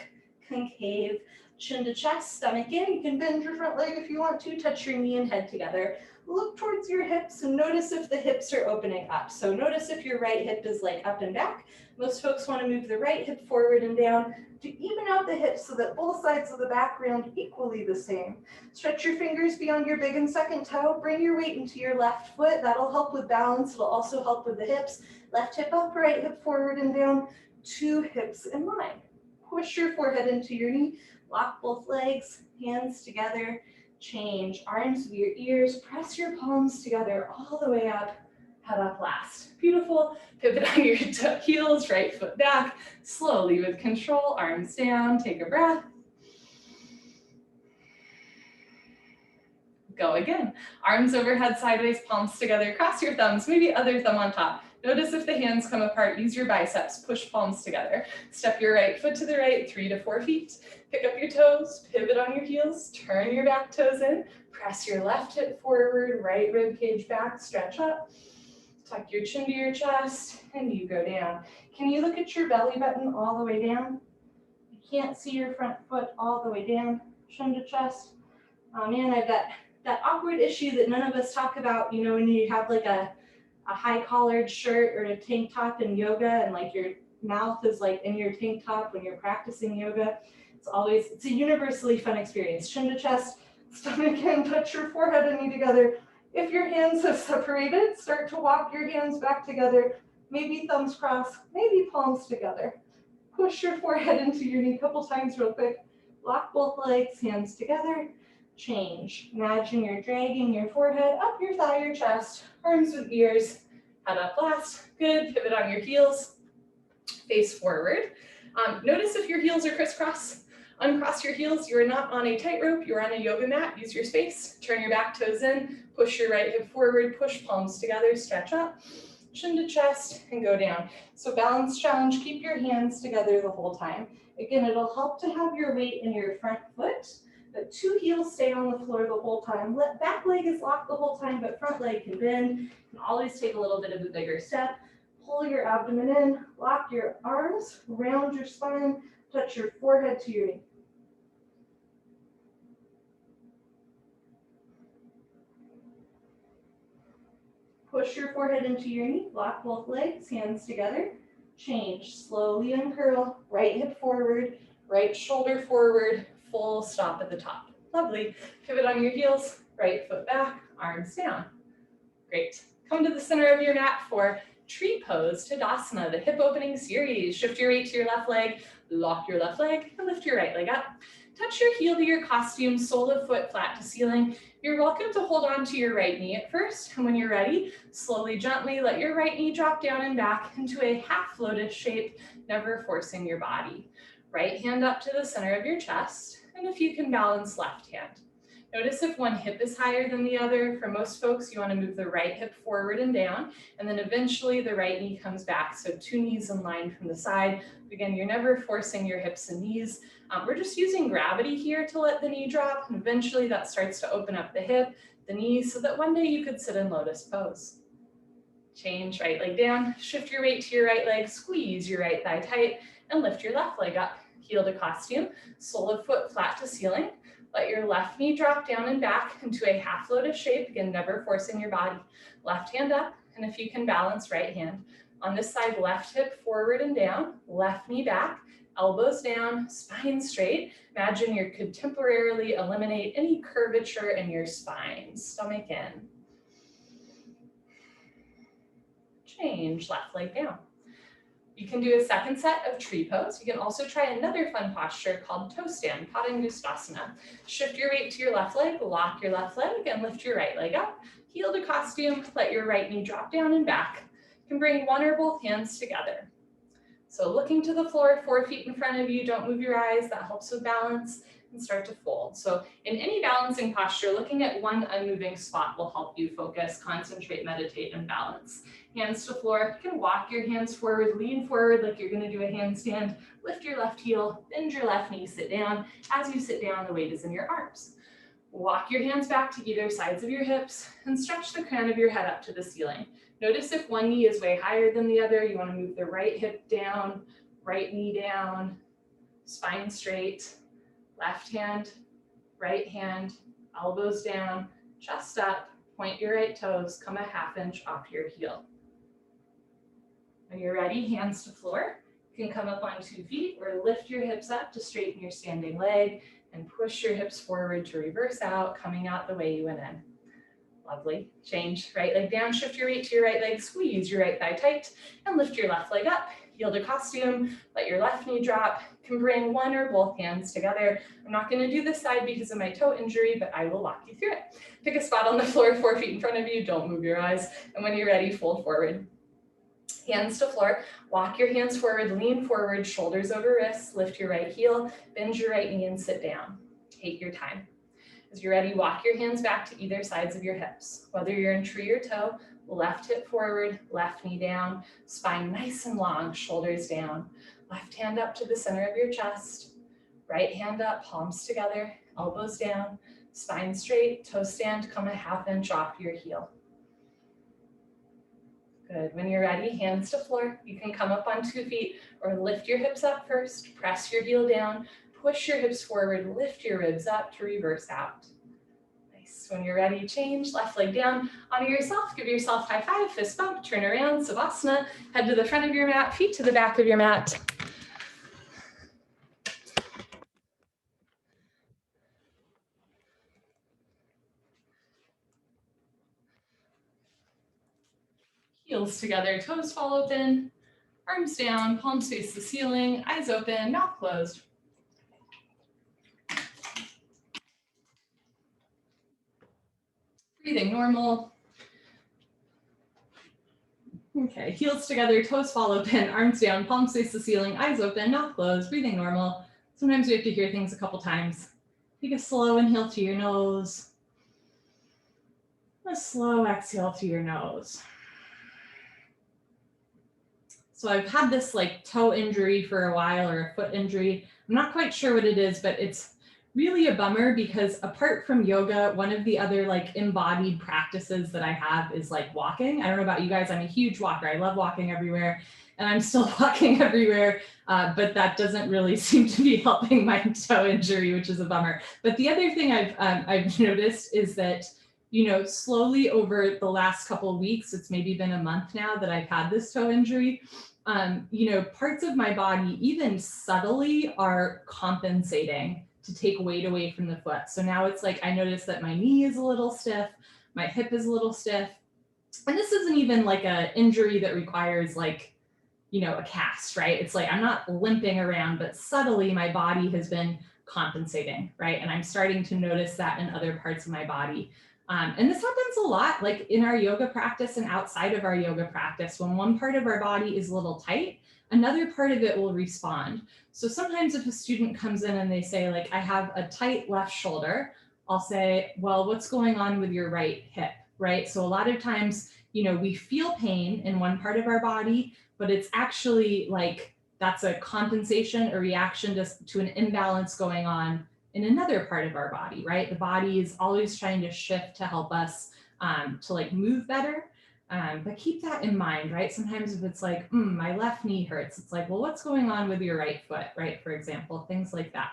concave, chin to chest, stomach in. You can bend your front leg if you want to, touch your knee and head together. Look towards your hips and notice if the hips are opening up. So notice if your right hip is like up and back. Most folks want to move the right hip forward and down to even out the hips so that both sides of the back round equally the same. Stretch your fingers beyond your big and second toe. Bring your weight into your left foot. That'll help with balance. It'll also help with the hips. Left hip up, right hip forward and down. 2 hips in line. Push your forehead into your knee. Lock both legs, hands together. Change, arms to your ears. Press your palms together all the way up. head up last. Beautiful. Pivot on your heels, right foot back. Slowly with control, arms down, take a breath. Go again. Arms overhead sideways, palms together, cross your thumbs, maybe other thumb on top. Notice if the hands come apart, use your biceps, push palms together. Step your right foot to the right, 3 to 4 feet. Pick up your toes, pivot on your heels, turn your back toes in, press your left hip forward, right rib cage back, stretch up. Tuck your chin to your chest, and you go down. Can you look at your belly button all the way down? You can't see your front foot all the way down, chin to chest. Oh man, I've got that awkward issue that none of us talk about, you know, when you have like a high collared shirt or a tank top in yoga and like your mouth is like in your tank top when you're practicing yoga. It's a universally fun experience. Chin to chest, stomach in, touch your forehead and knee together. If your hands have separated, start to walk your hands back together. Maybe thumbs cross, maybe palms together. Push your forehead into your knee a couple times real quick. Lock both legs, hands together. Change. Imagine you're dragging your forehead up your thigh, your chest, arms with ears, head up last. Good. Pivot on your heels, face forward. Notice if your heels are crisscross. Uncross your heels. You are not on a tightrope. You're on a yoga mat. Use your space. Turn your back toes in. Push your right hip forward. Push palms together. Stretch up. Chin to chest and go down. So balance challenge. Keep your hands together the whole time. Again, it'll help to have your weight in your front foot. The 2 heels stay on the floor the whole time. Back leg is locked the whole time, but front leg can bend. You can always take a little bit of a bigger step. Pull your abdomen in, lock your arms, round your spine, touch your forehead to your knee. Push your forehead into your knee, lock both legs, hands together. Change, slowly uncurl, right hip forward, right shoulder forward, full stop at the top. Lovely. Pivot on your heels, right foot back, arms down. Great. Come to the center of your mat for tree pose, Tadasana, the hip opening series. Shift your weight to your left leg, lock your left leg, and lift your right leg up. Touch your heel to your costume, sole of foot flat to ceiling. You're welcome to hold on to your right knee at first, and when you're ready, slowly, gently let your right knee drop down and back into a half lotus shape, never forcing your body. Right hand up to the center of your chest, and if you can balance left hand. Notice if one hip is higher than the other. For most folks, you want to move the right hip forward and down, and then eventually the right knee comes back. So 2 knees in line from the side. Again, you're never forcing your hips and knees. We're just using gravity here to let the knee drop, and eventually that starts to open up the hip, the knee, so that one day you could sit in lotus pose. Change, right leg down, shift your weight to your right leg, squeeze your right thigh tight, and lift your left leg up. Heel to costume, sole of foot flat to ceiling. Let your left knee drop down and back into a half lotus shape, again, never forcing your body. Left hand up, and if you can balance, right hand. On this side, left hip forward and down, left knee back, elbows down, spine straight. Imagine you could temporarily eliminate any curvature in your spine. Stomach in. Change, left leg down. You can do a second set of tree pose. You can also try another fun posture called toe stand, Padangusthasana. Shift your weight to your left leg, lock your left leg, and lift your right leg up. Heel to costume, let your right knee drop down and back. You can bring one or both hands together. So looking to the floor, 4 feet in front of you, don't move your eyes, that helps with balance, and start to fold. So in any balancing posture, looking at one unmoving spot will help you focus, concentrate, meditate, and balance. Hands to floor, you can walk your hands forward, lean forward like you're gonna do a handstand, lift your left heel, bend your left knee, sit down. As you sit down, the weight is in your arms. Walk your hands back to either sides of your hips and stretch the crown of your head up to the ceiling. Notice if one knee is way higher than the other, you wanna move the right hip down, right knee down, spine straight, left hand, right hand, elbows down, chest up, point your right toes, come a ½ inch off your heel. When you're ready, hands to floor. You can come up on 2 feet or lift your hips up to straighten your standing leg and push your hips forward to reverse out, coming out the way you went in. Lovely. Change, right leg down, shift your weight to your right leg, squeeze your right thigh tight, and lift your left leg up. heel to costume, let your left knee drop. You can bring one or both hands together. I'm not going to do this side because of my toe injury, but I will walk you through it. Pick a spot on the floor 4 feet in front of you. Don't move your eyes. And when you're ready, fold forward. Hands to floor. Walk your hands forward, lean forward, shoulders over wrists. Lift your right heel, bend your right knee and sit down. Take your time. As you're ready, walk your hands back to either sides of your hips. Whether you're in tree or toe, left hip forward, left knee down, spine nice and long, shoulders down. Left hand up to the center of your chest. Right hand up, palms together, elbows down, spine straight, toe stand, come a half inch off your heel. Good. When you're ready, hands to floor. You can come up on 2 feet or lift your hips up first, press your heel down, push your hips forward, lift your ribs up to reverse out. Nice. When you're ready, change, left leg down, honor yourself, give yourself high five, fist bump, turn around, Savasana, head to the front of your mat, feet to the back of your mat. Heels together, toes fall open, arms down, palms face the ceiling, eyes open, mouth closed. Breathing normal. Okay, heels together, toes fall open, arms down, palms face the ceiling, eyes open, mouth closed, breathing normal. Sometimes we have to hear things a couple times. Take a slow inhale to your nose. A slow exhale to your nose. So I've had this like toe injury for a while, or a foot injury. I'm not quite sure what it is, but it's really a bummer because apart from yoga, one of the other like embodied practices that I have is like walking. I don't know about you guys, I'm a huge walker. I love walking everywhere and I'm still walking everywhere, but that doesn't really seem to be helping my toe injury, which is a bummer. But the other thing I've noticed is that, you know, slowly over the last couple of weeks, it's maybe been a month now that I've had this toe injury, you know, parts of my body, even subtly, are compensating to take weight away from the foot. So now it's like, I notice that my knee is a little stiff, my hip is a little stiff. And this isn't even like an injury that requires like, you know, a cast, right? It's like, I'm not limping around, but subtly my body has been compensating, right? And I'm starting to notice that in other parts of my body. And this happens a lot, like in our yoga practice and outside of our yoga practice. When one part of our body is a little tight, another part of it will respond. So sometimes if a student comes in and they say like, I have a tight left shoulder, I'll say, well, what's going on with your right hip, right? So a lot of times, you know, we feel pain in one part of our body, but it's actually like, that's a compensation or reaction to an imbalance going on in another part of our body, right? The body is always trying to shift to help us to like move better. But keep that in mind, right? Sometimes if it's like, my left knee hurts, it's like, well, what's going on with your right foot, right? For example, things like that.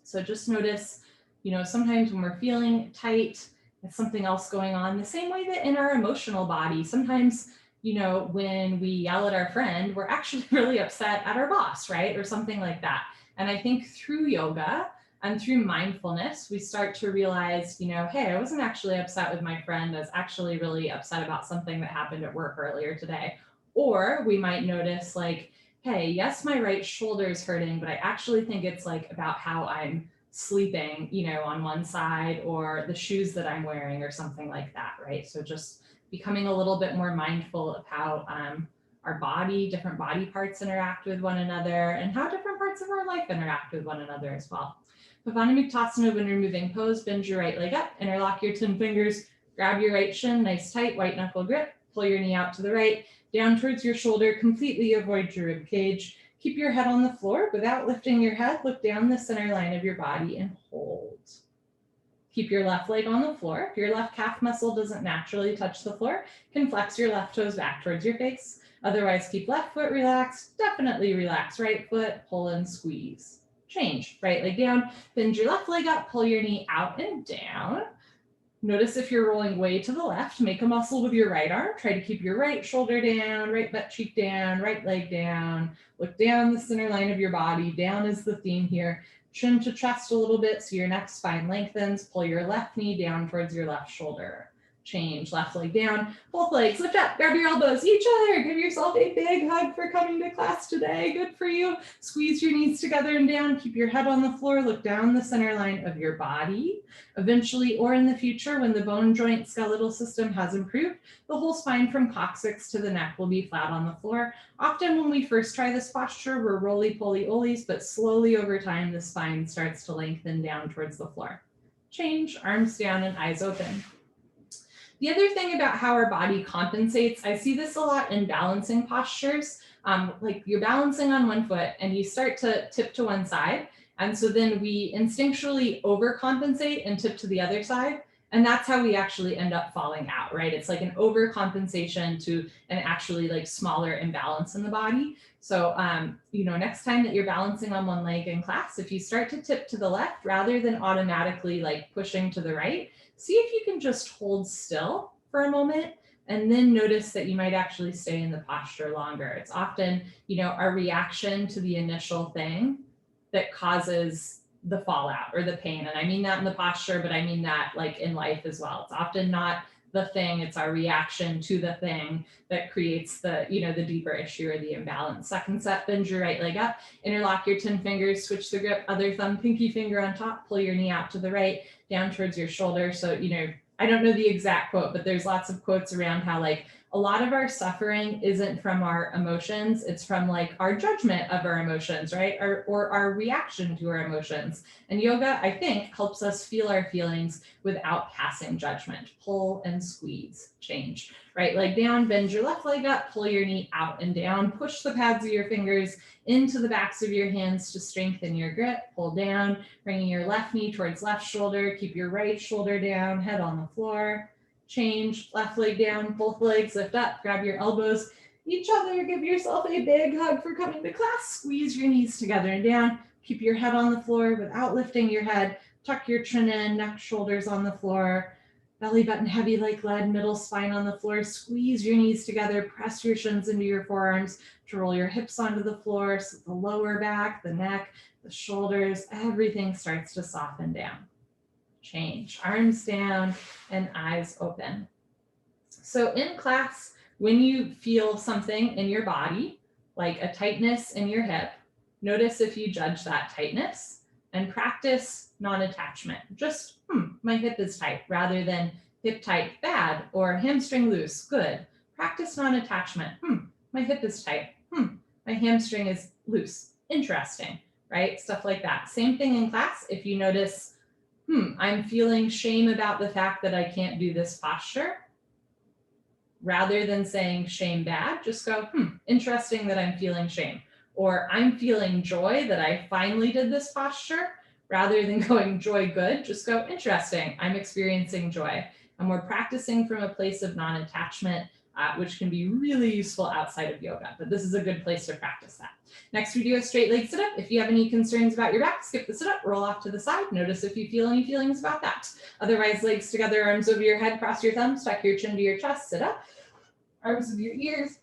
So just notice, you know, sometimes when we're feeling tight, it's something else going on. The same way that in our emotional body, sometimes, you know, when we yell at our friend, we're actually really upset at our boss, right? Or something like that. And I think through yoga and through mindfulness, we start to realize, you know, hey, I wasn't actually upset with my friend. I was actually really upset about something that happened at work earlier today. Or we might notice like, hey, yes, my right shoulder is hurting, but I actually think it's like about how I'm sleeping, you know, on one side, or the shoes that I'm wearing or something like that, right? So just becoming a little bit more mindful of how our body, different body parts interact with one another, and how different parts of our life interact with one another as well. Pavana Muktasana, when you're moving pose, bend your right leg up, interlock your 10 fingers, grab your right shin, nice tight white knuckle grip, pull your knee out to the right, down towards your shoulder, completely avoid your rib cage. Keep your head on the floor without lifting your head, look down the center line of your body and hold. Keep your left leg on the floor. If your left calf muscle doesn't naturally touch the floor, you can flex your left toes back towards your face. Otherwise, keep left foot relaxed, definitely relax right foot, pull and squeeze. Change, right leg down, bend your left leg up, pull your knee out and down. Notice if you're rolling way to the left, make a muscle with your right arm. Try to keep your right shoulder down, right butt cheek down, right leg down. Look down the center line of your body. Down is the theme here. Chin to chest a little bit so your neck spine lengthens. Pull your left knee down towards your left shoulder. Change, left leg down, both legs lift up, grab your elbows, each other, give yourself a big hug for coming to class today. Good for you. Squeeze your knees together and down, keep your head on the floor, look down the center line of your body. Eventually, or in the future, when the bone joint skeletal system has improved, the whole spine from coccyx to the neck will be flat on the floor. Often when we first try this posture, we're roly-poly-olies, but slowly over time, the spine starts to lengthen down towards the floor. Change, arms down and eyes open. The other thing about how our body compensates, I see this a lot in balancing postures. Like you're balancing on one foot and you start to tip to one side. And so then we instinctually overcompensate and tip to the other side. And that's how we actually end up falling out, right? It's like an overcompensation to an actually like smaller imbalance in the body. So, next time that you're balancing on one leg in class, if you start to tip to the left rather than automatically like pushing to the right, see if you can just hold still for a moment and then notice that you might actually stay in the posture longer. It's often, our reaction to the initial thing that causes the fallout or the pain. And I mean that in the posture, but I mean that like in life as well. It's often not the thing, it's our reaction to the thing that creates the, the deeper issue or the imbalance. Second set, bend your right leg up, interlock your 10 fingers, switch the grip, other thumb, pinky finger on top, pull your knee out to the right, down towards your shoulder. So, I don't know the exact quote, but there's lots of quotes around how like a lot of our suffering isn't from our emotions, it's from like our judgment of our emotions, right? Or our reaction to our emotions. And yoga, I think, helps us feel our feelings without passing judgment. Pull and squeeze, change. Right leg down, bend your left leg up, pull your knee out and down, push the pads of your fingers into the backs of your hands to strengthen your grip, pull down, bringing your left knee towards left shoulder, keep your right shoulder down, head on the floor, change, left leg down, both legs lift up, grab your elbows, each other, give yourself a big hug for coming to class, squeeze your knees together and down, keep your head on the floor without lifting your head, tuck your chin in, neck, shoulders on the floor, belly button heavy like lead, middle spine on the floor, squeeze your knees together, press your shins into your forearms to roll your hips onto the floor so the lower back, the neck, the shoulders, everything starts to soften down. Change, arms down and eyes open. So in class, when you feel something in your body, like a tightness in your hip, notice if you judge that tightness and practice non-attachment. Just, my hip is tight, rather than hip tight, bad, or hamstring loose, good. Practice non-attachment. My hip is tight. My hamstring is loose. Interesting, right? Stuff like that. Same thing in class. If you notice, I'm feeling shame about the fact that I can't do this posture, rather than saying shame bad, just go, interesting that I'm feeling shame. Or I'm feeling joy that I finally did this posture, rather than going joy good, just go interesting, I'm experiencing joy. And we're practicing from a place of non-attachment, which can be really useful outside of yoga, but this is a good place to practice that. Next, we do a straight leg sit up. If you have any concerns about your back, skip the sit up, roll off to the side. Notice if you feel any feelings about that. Otherwise, legs together, arms over your head, cross your thumbs, tuck your chin to your chest, sit up. Arms over your ears,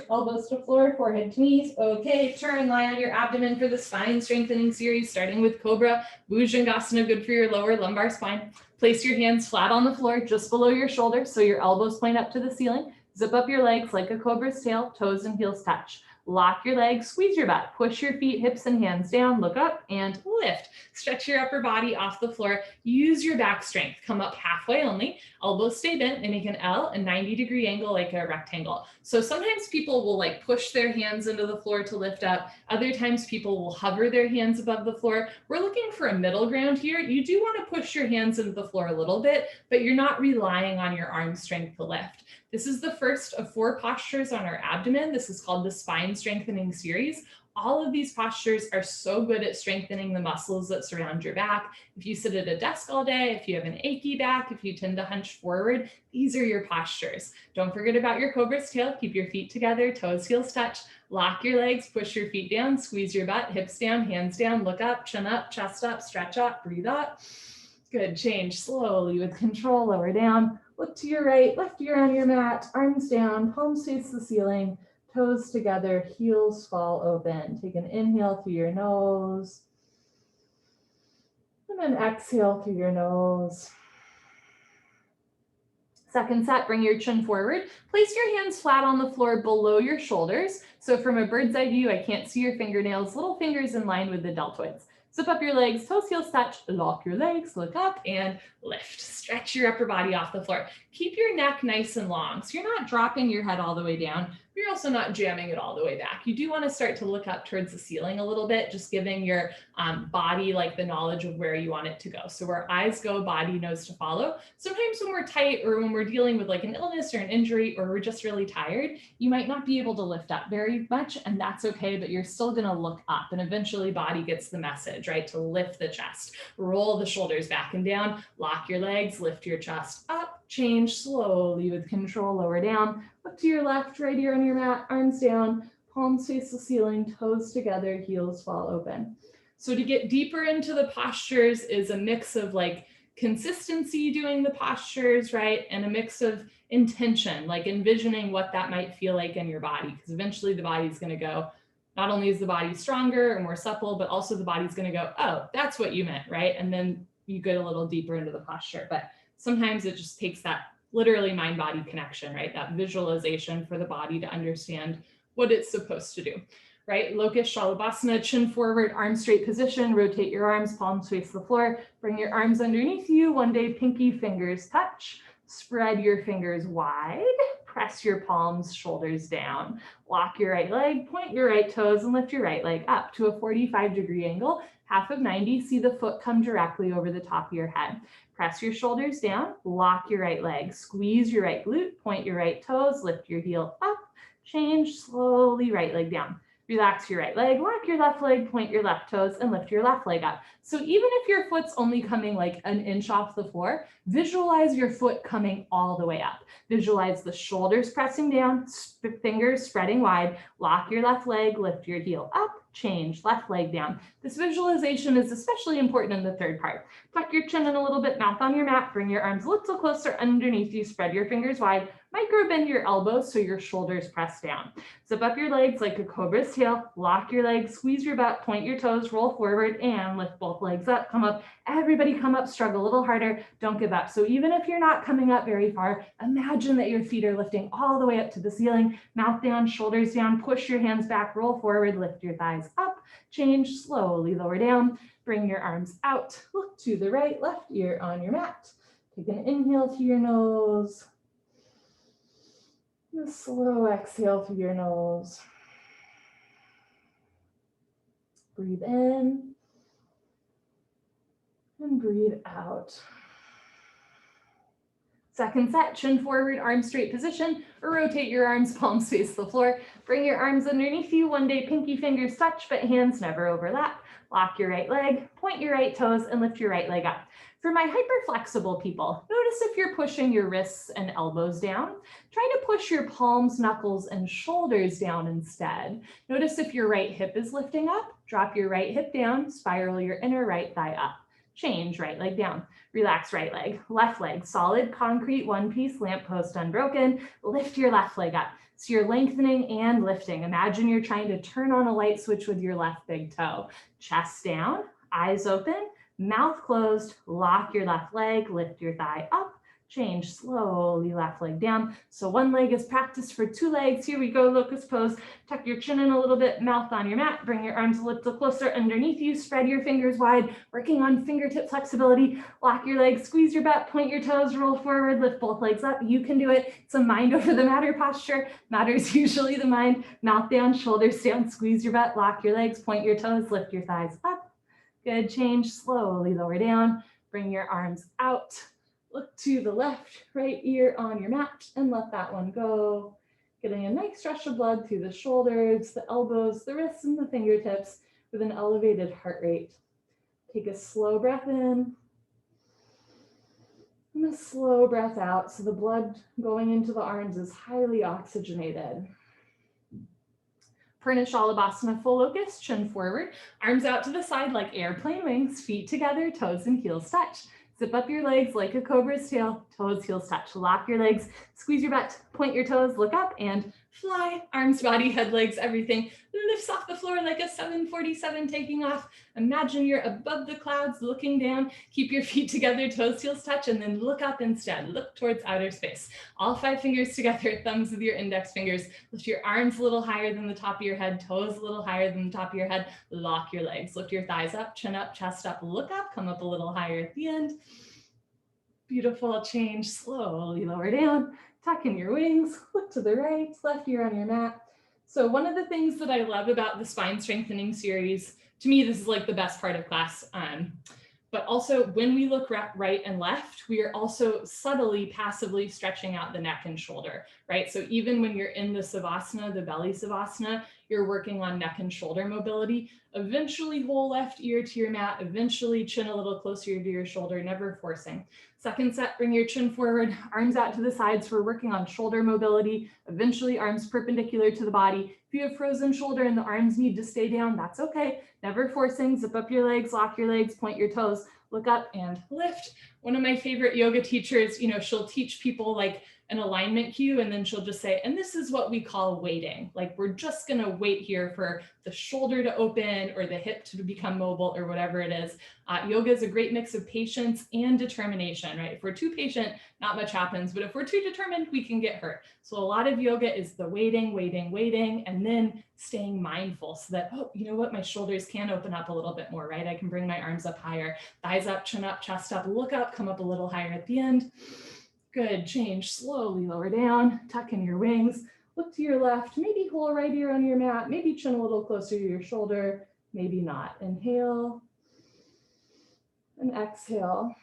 elbows to floor, forehead to knees. Okay, turn, lie on your abdomen for the spine strengthening series, starting with Cobra, Bhujangasana, good for your lower lumbar spine. Place your hands flat on the floor, just below your shoulders, so your elbows point up to the ceiling. Zip up your legs like a cobra's tail, toes and heels touch. Lock your legs, squeeze your butt, push your feet, hips and hands down, look up and lift. Stretch your upper body off the floor. Use your back strength. Come up halfway only. Elbows stay bent and make an L, a 90-degree angle like a rectangle. So sometimes people will like push their hands into the floor to lift up. Other times people will hover their hands above the floor. We're looking for a middle ground here. You do want to push your hands into the floor a little bit, but you're not relying on your arm strength to lift. This is the first of 4 postures on our abdomen. This is called the spine strengthening series. All of these postures are so good at strengthening the muscles that surround your back. If you sit at a desk all day, if you have an achy back, if you tend to hunch forward, these are your postures. Don't forget about your cobra's tail. Keep your feet together, toes, heels touch. Lock your legs, push your feet down, squeeze your butt, hips down, hands down, look up, chin up, chest up, stretch up, breathe up. Good, change slowly with control, lower down. Look to your right, left ear on your mat, arms down, palms face the ceiling, toes together, heels fall open. Take an inhale through your nose, and then exhale through your nose. Second set, bring your chin forward. Place your hands flat on the floor below your shoulders. So from a bird's eye view, I can't see your fingernails, little fingers in line with the deltoids. Zip up your legs, toes, heels touch, lock your legs, look up and lift. Stretch your upper body off the floor. Keep your neck nice and long. So you're not dropping your head all the way down, but you're also not jamming it all the way back. You do want to start to look up towards the ceiling a little bit, just giving your body like the knowledge of where you want it to go. So where eyes go, body knows to follow. Sometimes when we're tight or when we're dealing with like an illness or an injury or we're just really tired, you might not be able to lift up very much, and that's okay, but you're still going to look up, and eventually body gets the message, right? To lift the chest, roll the shoulders back and down, lock your legs, lift your chest up, change slowly with control, lower down, look to your left, right ear on your mat, arms down, palms face the ceiling, toes together, heels fall open. So to get deeper into the postures is a mix of like consistency doing the postures, right? And a mix of intention, like envisioning what that might feel like in your body, because eventually the body's going to go, not only is the body stronger or more supple, but also the body's going to go, oh, that's what you meant, right? And then you get a little deeper into the posture. But sometimes it just takes that literally mind-body connection, right? That visualization for the body to understand what it's supposed to do, right? Locust Shalabhasana, chin forward, arm straight position, rotate your arms, palms face the floor, bring your arms underneath you, one day pinky fingers touch, spread your fingers wide, press your palms, shoulders down, lock your right leg, point your right toes, and lift your right leg up to a 45-degree angle, half of 90, see the foot come directly over the top of your head. Press your shoulders down, lock your right leg, squeeze your right glute, point your right toes, lift your heel up, change slowly, right leg down. Relax your right leg, lock your left leg, point your left toes, and lift your left leg up. So even if your foot's only coming like an inch off the floor, visualize your foot coming all the way up. Visualize the shoulders pressing down, fingers spreading wide, lock your left leg, lift your heel up, change, left leg down. This visualization is especially important in the third part. Tuck your chin in a little bit, mouth on your mat, bring your arms a little closer underneath you, spread your fingers wide, micro bend your elbows so your shoulders press down. Zip up your legs like a cobra's tail, lock your legs, squeeze your butt, point your toes, roll forward, and lift both legs up, come up. Everybody come up, struggle a little harder, don't give up. So even if you're not coming up very far, imagine that your feet are lifting all the way up to the ceiling, mouth down, shoulders down, push your hands back, roll forward, lift your thighs up, change slowly, lower down, bring your arms out, look to the right, left ear on your mat. Take an inhale to your nose. A slow exhale through your nose. Breathe in and breathe out. Second set, chin forward, arm straight position, or rotate your arms, palms face the floor. Bring your arms underneath you, one day pinky fingers touch, but hands never overlap. Lock your right leg, point your right toes, and lift your right leg up. For my hyperflexible people, notice if you're pushing your wrists and elbows down. Try to push your palms, knuckles, and shoulders down instead. Notice if your right hip is lifting up, drop your right hip down, spiral your inner right thigh up. Change, right leg down. Relax right leg, left leg, solid concrete one-piece lamppost unbroken. Lift your left leg up. So you're lengthening and lifting. Imagine you're trying to turn on a light switch with your left big toe. Chest down, eyes open, mouth closed, lock your left leg, lift your thigh up, change slowly, left leg down. So one leg is practice for two legs. Here we go, locust pose. Tuck your chin in a little bit, mouth on your mat. Bring your arms a little closer underneath you. Spread your fingers wide, working on fingertip flexibility. Lock your legs, squeeze your butt, point your toes, roll forward, lift both legs up. You can do it. It's a mind over the matter posture. Matter is usually the mind. Mouth down, shoulders down, squeeze your butt, lock your legs, point your toes, lift your thighs up. Good, change slowly, lower down. Bring your arms out. Look to the left, right ear on your mat and let that one go. Getting a nice rush of blood through the shoulders, the elbows, the wrists, and the fingertips with an elevated heart rate. Take a slow breath in and a slow breath out. So the blood going into the arms is highly oxygenated. Purna Shalabhasana, full locust, chin forward, arms out to the side like airplane wings, feet together, toes and heels touch. Zip up your legs like a cobra's tail, toes, heels touch. Lock your legs, squeeze your butt, point your toes, look up, and fly, arms, body, head, legs, everything lifts off the floor like a 747 taking off. Imagine you're above the clouds looking down. Keep your feet together, toes, heels touch, and then look up instead. Look towards outer space. All 5 fingers together, thumbs with your index fingers. Lift your arms a little higher than the top of your head, toes a little higher than the top of your head. Lock your legs. Lift your thighs up, chin up, chest up, look up, come up a little higher at the end. Beautiful. Change. Slowly lower down. Tuck in your wings. Look to the right, left ear on your mat. So one of the things that I love about the spine strengthening series, to me, this is like the best part of class. But also when we look right and left, we are also subtly, passively stretching out the neck and shoulder, right? So even when you're in the Savasana, the belly Savasana, you're working on neck and shoulder mobility. Eventually whole left ear to your mat, eventually chin a little closer to your shoulder, never forcing. Second set, bring your chin forward, arms out to the sides. We're working on shoulder mobility, eventually arms perpendicular to the body. If you have frozen shoulder and the arms need to stay down, that's okay. Never forcing, zip up your legs, lock your legs, point your toes, look up and lift. One of my favorite yoga teachers, she'll teach people like an alignment cue, and then she'll just say, and this is what we call waiting. Like we're just gonna wait here for the shoulder to open or the hip to become mobile or whatever it is. Yoga is a great mix of patience and determination, right? If we're too patient, not much happens, but if we're too determined, we can get hurt. So a lot of yoga is the waiting, and then staying mindful so that, oh, you know what, my shoulders can open up a little bit more, right? I can bring my arms up higher, thighs up, chin up, chest up, look up, come up a little higher at the end. Good, change, slowly lower down, tuck in your wings, look to your left, maybe whole right ear on your mat, maybe chin a little closer to your shoulder, maybe not. Inhale and exhale.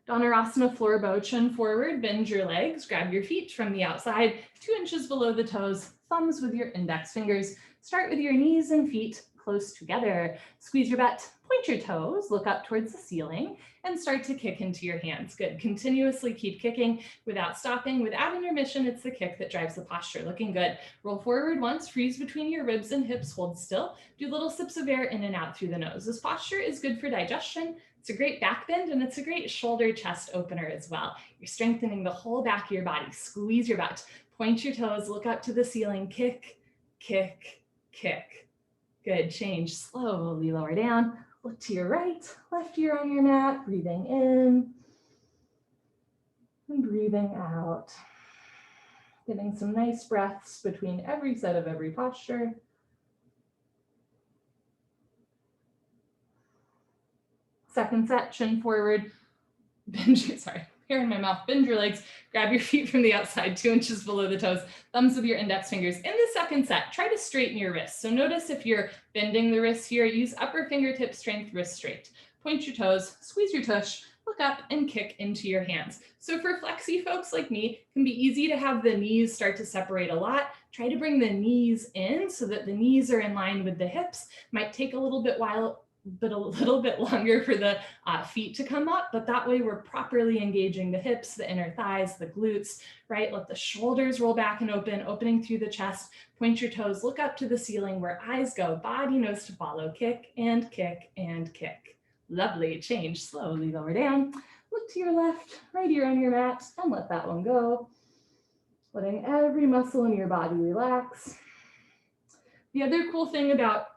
Dhanurasana floor bow, chin forward, bend your legs, grab your feet from the outside, 2 inches below the toes, thumbs with your index fingers. Start with your knees and feet close together. Squeeze your butt, point your toes, look up towards the ceiling, and start to kick into your hands. Good, continuously keep kicking without stopping, without intermission. It's the kick that drives the posture. Looking good. Roll forward once, freeze between your ribs and hips, hold still. Do little sips of air in and out through the nose. This posture is good for digestion. It's a great back bend, and it's a great shoulder chest opener as well. You're strengthening the whole back of your body. Squeeze your butt, point your toes, look up to the ceiling, kick, kick, kick. Good, change, slowly lower down. Look to your right, left ear on your mat, breathing in and breathing out. Getting some nice breaths between every set of every posture. Second set, chin forward, hair in my mouth, bend your legs, grab your feet from the outside, 2 inches below the toes, thumbs with your index fingers. In the second set, try to straighten your wrists. So notice if you're bending the wrists here, use upper fingertip strength, wrist straight. Point your toes, squeeze your tush, look up and kick into your hands. So for flexy folks like me, it can be easy to have the knees start to separate a lot. Try to bring the knees in so that the knees are in line with the hips. Might take a little bit longer for the feet to come up, but that way we're properly engaging the hips, the inner thighs, the glutes, right? Let the shoulders roll back and open, opening through the chest. Point your toes, look up to the ceiling where eyes go, body nose to follow, kick and kick and kick. Lovely, change, slowly lower down. Look to your left, right ear on your mat, and let that one go. Letting every muscle in your body relax. The other cool thing about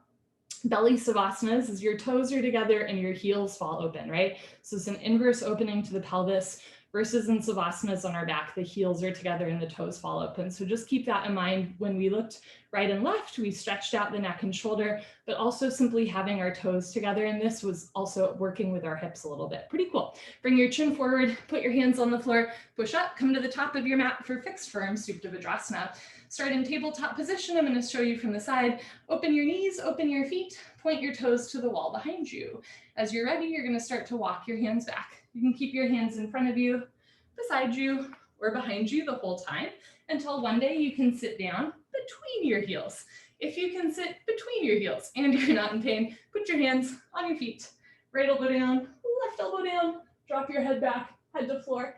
belly savasanas is your toes are together and your heels fall open, right? So it's an inverse opening to the pelvis versus in savasanas on our back, the heels are together and the toes fall open. So just keep that in mind. When we looked right and left, we stretched out the neck and shoulder, but also simply having our toes together. And this was also working with our hips a little bit. Pretty cool. Bring your chin forward, put your hands on the floor, push up, come to the top of your mat for fixed firm Supta Vajrasana. Start in tabletop position. I'm going to show you from the side. Open your knees, open your feet, point your toes to the wall behind you. As you're ready, you're going to start to walk your hands back. You can keep your hands in front of you, beside you, or behind you the whole time until one day you can sit down between your heels. If you can sit between your heels and you're not in pain, put your hands on your feet. Right elbow down, left elbow down, drop your head back, head to floor.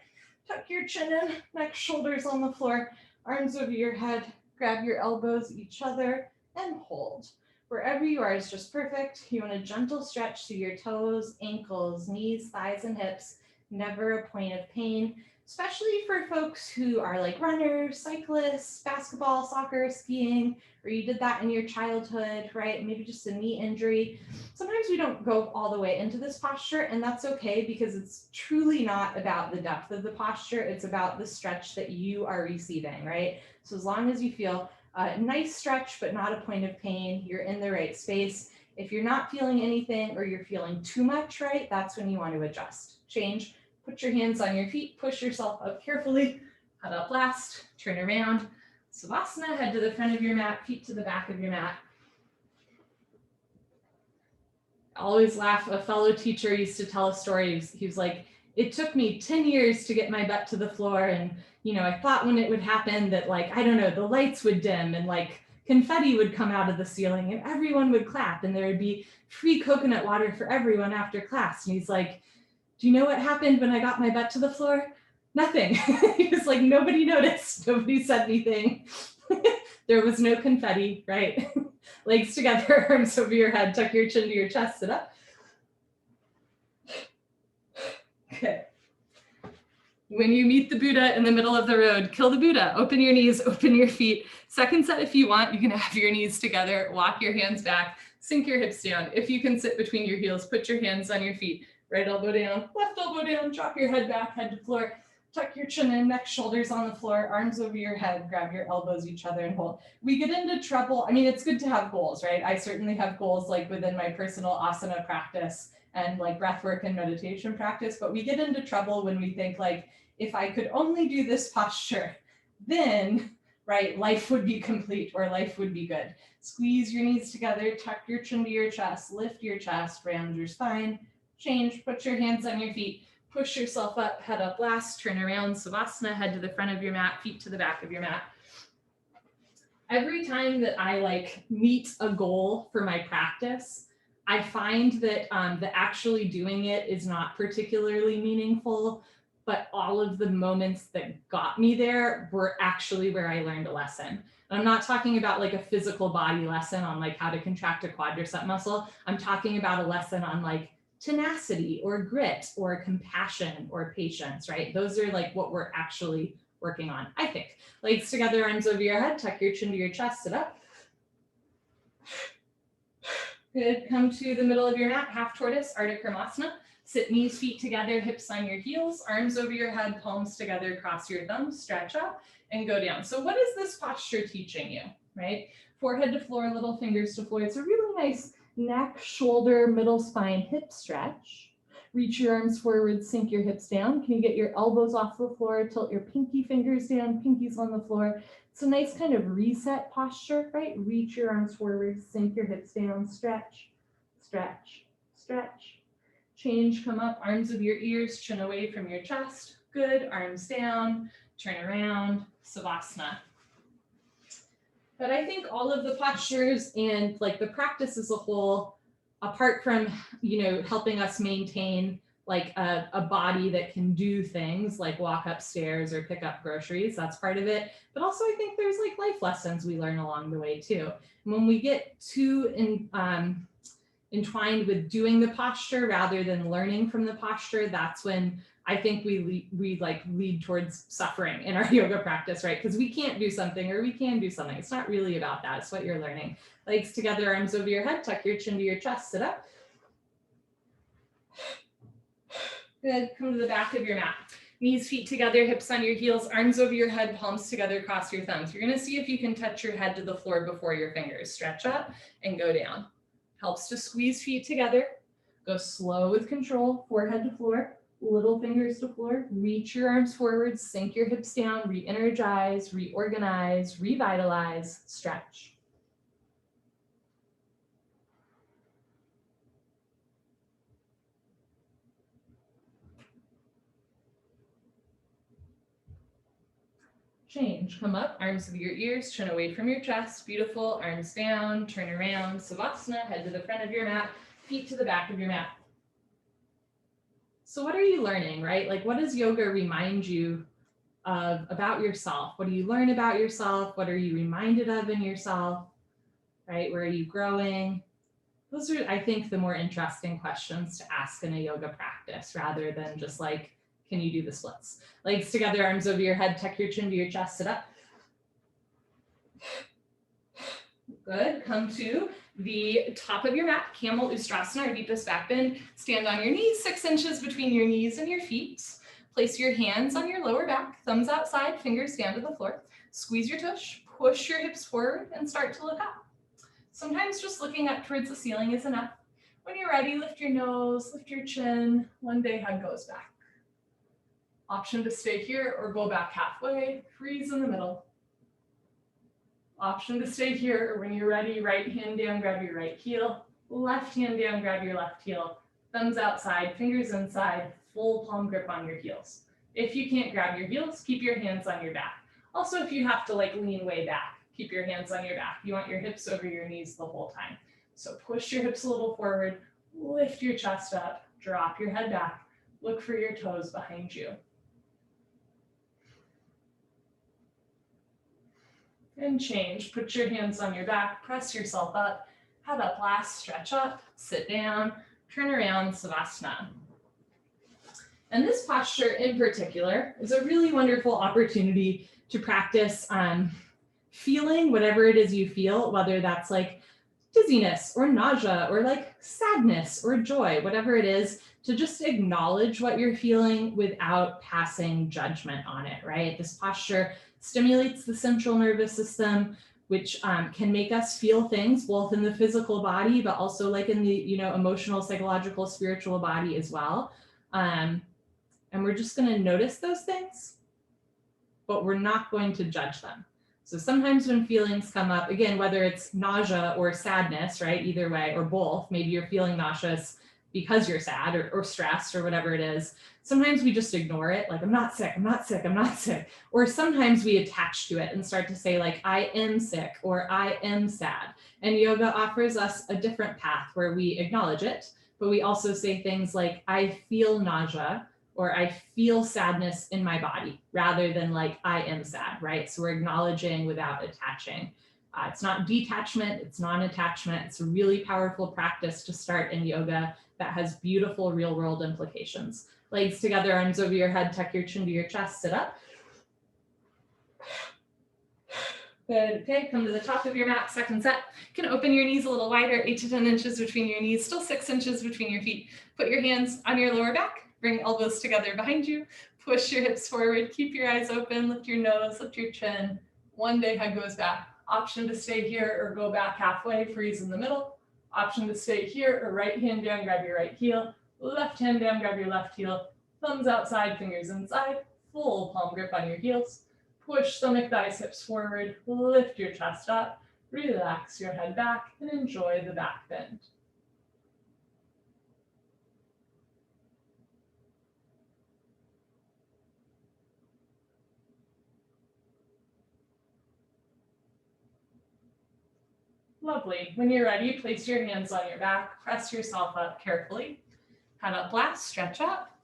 Tuck your chin in, neck, shoulders on the floor, arms over your head, grab your elbows each other and hold. Wherever you are is just perfect. You want a gentle stretch through your toes, ankles, knees, thighs, and hips. Never a point of pain. especially for folks who are like runners, cyclists, basketball, soccer, skiing, or you did that in your childhood, right? Maybe just a knee injury. Sometimes we don't go all the way into this posture, and that's okay because it's truly not about the depth of the posture. It's about the stretch that you are receiving, right? So as long as you feel a nice stretch, but not a point of pain, you're in the right space. If you're not feeling anything or you're feeling too much, right, that's when you want to adjust. Change. Put your hands on your feet, push yourself up carefully, head up last, turn around. Savasana, head to the front of your mat, feet to the back of your mat. I always laugh, a fellow teacher used to tell a story. He was like, it took me 10 years to get my butt to the floor. And, you know, I thought when it would happen that like, I don't know, the lights would dim and like confetti would come out of the ceiling and everyone would clap and there would be free coconut water for everyone after class. And he's like, do you know what happened when I got my butt to the floor? Nothing. He was like, nobody noticed. Nobody said anything. There was no confetti, right? Legs together, arms over your head, tuck your chin to your chest, sit up. Good. When you meet the Buddha in the middle of the road, kill the Buddha, open your knees, open your feet. Second set, if you want, you can have your knees together, walk your hands back, sink your hips down. If you can sit between your heels, put your hands on your feet. Right elbow down, left elbow down, drop your head back, head to floor, tuck your chin in, neck, shoulders on the floor, arms over your head, grab your elbows each other and hold. We get into trouble. I mean, it's good to have goals, right? I certainly have goals like within my personal asana practice and like breath work and meditation practice, but we get into trouble when we think like, if I could only do this posture, then, right, life would be complete or life would be good. Squeeze your knees together, tuck your chin to your chest, lift your chest, round your spine. Change, put your hands on your feet, push yourself up, head up last, turn around, Savasana, head to the front of your mat, feet to the back of your mat. Every time that I like meet a goal for my practice, I find that the actually doing it is not particularly meaningful, but all of the moments that got me there were actually where I learned a lesson. And I'm not talking about like a physical body lesson on like how to contract a quadricep muscle. I'm talking about a lesson on like tenacity or grit or compassion or patience, right? Those are like what we're actually working on, I think. Legs together, arms over your head, tuck your chin to your chest, sit up. Good, come to the middle of your mat, half tortoise, Ardha Kramasana. Sit knees, feet together, hips on your heels, arms over your head, palms together, cross your thumbs, stretch up and go down. So what is this posture teaching you, right? Forehead to floor, little fingers to floor. It's a really nice neck, shoulder, middle spine, hip stretch. Reach your arms forward, sink your hips down. Can you get your elbows off the floor? Tilt your pinky fingers down, pinkies on the floor. It's a nice kind of reset posture, right? Reach your arms forward, sink your hips down, stretch, stretch, stretch. Change, come up, arms of your ears, chin away from your chest. Good, arms down, turn around, Savasana. But I think all of the postures and like the practice as a whole, apart from, you know, helping us maintain like a body that can do things like walk upstairs or pick up groceries, that's part of it. But also I think there's like life lessons we learn along the way too. And when we get too entwined with doing the posture rather than learning from the posture, that's when I think we lead towards suffering in our yoga practice, right? Because we can't do something or we can do something. It's not really about that. It's what you're learning. Legs together, arms over your head, tuck your chin to your chest, sit up. Good, come to the back of your mat. Knees, feet together, hips on your heels, arms over your head, palms together, cross your thumbs. You're gonna see if you can touch your head to the floor before your fingers. Stretch up and go down. Helps to squeeze feet together. Go slow with control, forehead to floor, little fingers to floor. Reach your arms forward, sink your hips down, re-energize, reorganize, revitalize, stretch. Change, come up, arms of your ears, chin away from your chest, beautiful, arms down, turn around, Savasana, head to the front of your mat, feet to the back of your mat. So what are you learning, right? Like what does yoga remind you of about yourself? What do you learn about yourself? What are you reminded of in yourself, right? Where are you growing? Those are, I think, the more interesting questions to ask in a yoga practice rather than just like, Can you do the splits? Legs together, arms over your head, tuck your chin to your chest, sit up. Good, come to the top of your mat, Camel Ustrasana, or deepest back bend. Stand on your knees, 6 inches between your knees and your feet. Place your hands on your lower back, thumbs outside, fingers down to the floor. Squeeze your tush, push your hips forward, and start to look up. Sometimes just looking up towards the ceiling is enough. When you're ready, lift your nose, lift your chin. One day head goes back. Option to stay here or go back halfway, freeze in the middle. Option to stay here, or when you're ready, right hand down, grab your right heel. Left hand down, grab your left heel. Thumbs outside, fingers inside, full palm grip on your heels. If you can't grab your heels, keep your hands on your back. Also, if you have to lean way back, keep your hands on your back. You want your hips over your knees the whole time. So push your hips a little forward, lift your chest up, drop your head back, look for your toes behind you. And change, put your hands on your back, press yourself up, head up last, stretch up, sit down, turn around, Savasana. And this posture in particular is a really wonderful opportunity to practice feeling whatever it is you feel, whether that's like dizziness or nausea or like sadness or joy, whatever it is, to just acknowledge what you're feeling without passing judgment on it, right? This posture stimulates the central nervous system, which can make us feel things both in the physical body, but also like in the emotional, psychological, spiritual body as well. And we're just going to notice those things, but we're not going to judge them. So sometimes when feelings come up, again, whether it's nausea or sadness, right? Either way, or both, maybe you're feeling nauseous because you're sad or stressed or whatever it is. Sometimes we just ignore it, like, I'm not sick, I'm not sick, I'm not sick. Or sometimes we attach to it and start to say like, I am sick or I am sad. And yoga offers us a different path where we acknowledge it, but we also say things like, I feel nausea or I feel sadness in my body, rather than like, I am sad, right? So we're acknowledging without attaching. It's not detachment, it's non-attachment. It's a really powerful practice to start in yoga that has beautiful real world implications. Legs together, arms over your head, tuck your chin to your chest, sit up. Good, okay, come to the top of your mat, second set. You can open your knees a little wider, 8 to 10 inches between your knees, still 6 inches between your feet. Put your hands on your lower back, bring elbows together behind you, push your hips forward, keep your eyes open, lift your nose, lift your chin. One day head goes back. Option to stay here or go back halfway, freeze in the middle. Option to stay here or right hand down, grab your right heel. Left hand down, grab your left heel. Thumbs outside, fingers inside. Full palm grip on your heels. Push stomach, thighs, hips forward. Lift your chest up. Relax your head back and enjoy the back bend. Lovely. When you're ready, place your hands on your back. Press yourself up carefully. Head up last, stretch up.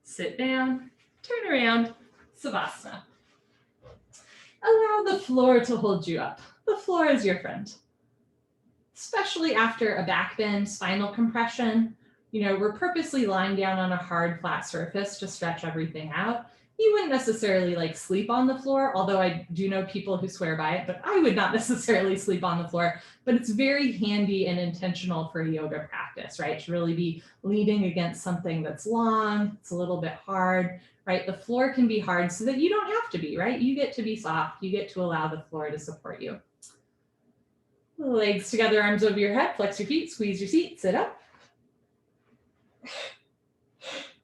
Sit down, turn around, Savasana. Allow the floor to hold you up. The floor is your friend. Especially after a back bend, spinal compression, we're purposely lying down on a hard, flat surface to stretch everything out. You wouldn't necessarily like sleep on the floor, although I do know people who swear by it, but I would not necessarily sleep on the floor. But it's very handy and intentional for a yoga practice, right? To really be leaning against something that's long, it's a little bit hard, right? The floor can be hard so that you don't have to be, right? You get to be soft, you get to allow the floor to support you. Legs together, arms over your head, flex your feet, squeeze your seat, sit up.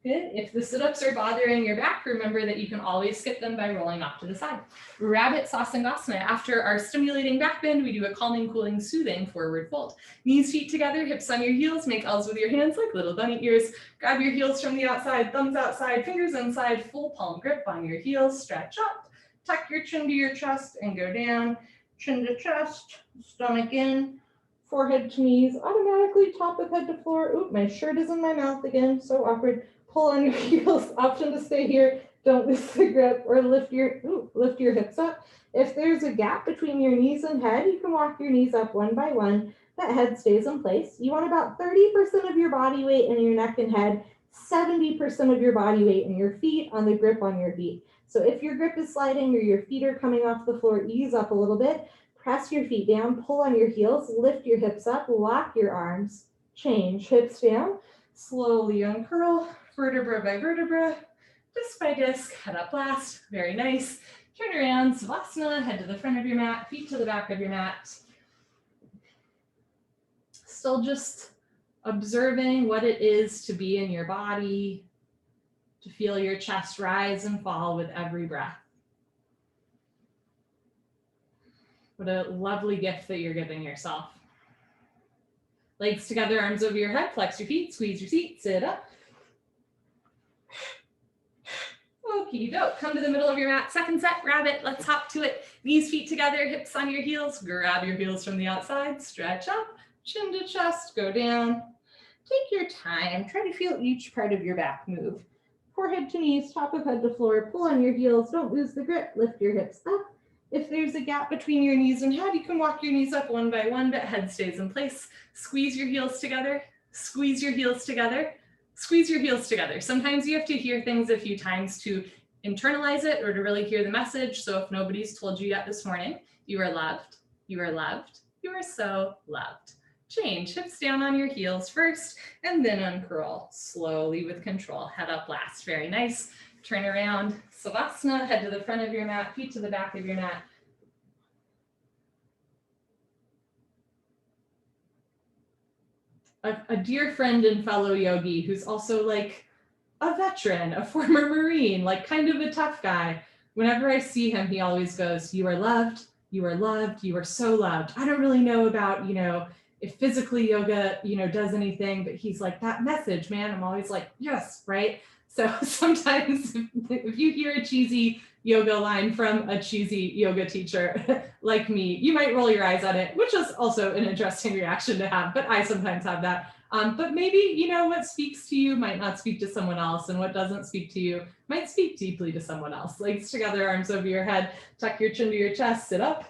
Good. If the sit-ups are bothering your back, remember that you can always skip them by rolling off to the side. Rabbit Sasangasana. After our stimulating back bend, we do a calming, cooling, soothing forward fold. Knees, feet together, hips on your heels, make L's with your hands like little bunny ears. Grab your heels from the outside, thumbs outside, fingers inside, full palm grip on your heels, stretch up. Tuck your chin to your chest and go down. Chin to chest, stomach in. Forehead to knees, automatically top of head to floor. Oop, my shirt is in my mouth again, so awkward. Pull on your heels, option to stay here. Don't lose the grip or lift your hips up. If there's a gap between your knees and head, you can walk your knees up one by one. That head stays in place. You want about 30% of your body weight in your neck and head, 70% of your body weight in your feet on the grip on your feet. So if your grip is sliding or your feet are coming off the floor, ease up a little bit, press your feet down, pull on your heels, lift your hips up, lock your arms, change, hips down, slowly uncurl, vertebra by vertebra, disc by disc, head up last, very nice. Turn around, Savasana, head to the front of your mat, feet to the back of your mat. Still just observing what it is to be in your body, to feel your chest rise and fall with every breath. What a lovely gift that you're giving yourself. Legs together, arms over your head, flex your feet, squeeze your seat, sit up. Okie doke, come to the middle of your mat, second set, grab it, let's hop to it. Knees, feet together, hips on your heels, grab your heels from the outside, stretch up, chin to chest, go down. Take your time, try to feel each part of your back move. Forehead to knees, top of head to floor, pull on your heels, don't lose the grip, lift your hips up. If there's a gap between your knees and head, you can walk your knees up one by one, but head stays in place. Squeeze your heels together, squeeze your heels together, squeeze your heels together. Sometimes you have to hear things a few times to internalize it or to really hear the message. So if nobody's told you yet this morning, you are loved, you are loved, you are so loved. Change, hips down on your heels first, and then uncurl slowly with control. Head up last, very nice. Turn around, Savasana, head to the front of your mat, feet to the back of your mat. A dear friend and fellow yogi who's also like a veteran, a former Marine, like kind of a tough guy. Whenever I see him, he always goes, you are loved, you are loved, you are so loved. I don't really know about, if physically yoga, does anything, but he's like, that message, man. I'm always like, yes, right? So sometimes if you hear a cheesy yoga line from a cheesy yoga teacher like me, you might roll your eyes at it, which is also an interesting reaction to have, but I sometimes have that. But maybe, what speaks to you might not speak to someone else, and what doesn't speak to you might speak deeply to someone else. Legs together, arms over your head, tuck your chin to your chest, sit up.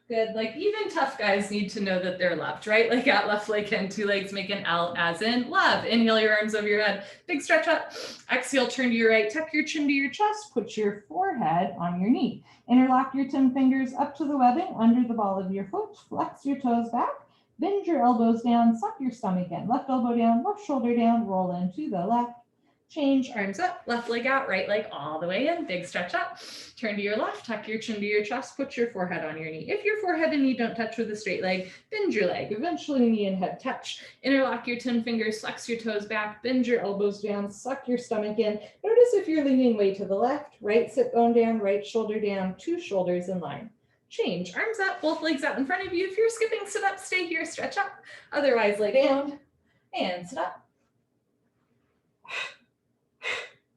Good, like even tough guys need to know that they're loved, right? Like out left leg in, two legs make an L as in love. Inhale your arms over your head, big stretch up. Exhale, turn to your right, tuck your chin to your chest, put your forehead on your knee. Interlock your 10 fingers up to the webbing under the ball of your foot, flex your toes back, bend your elbows down, suck your stomach in. Left elbow down, left shoulder down, roll into the left. Change, arms up, left leg out, right leg all the way in, big stretch up. Turn to your left, tuck your chin to your chest, put your forehead on your knee. If your forehead and knee don't touch with a straight leg, bend your leg. Eventually knee and head touch. Interlock your 10 fingers, flex your toes back, bend your elbows down, suck your stomach in. Notice if you're leaning way to the left, right sit bone down, right shoulder down, two shoulders in line. Change, arms up, both legs out in front of you. If you're skipping, sit up, stay here, stretch up. Otherwise, lay down and sit up.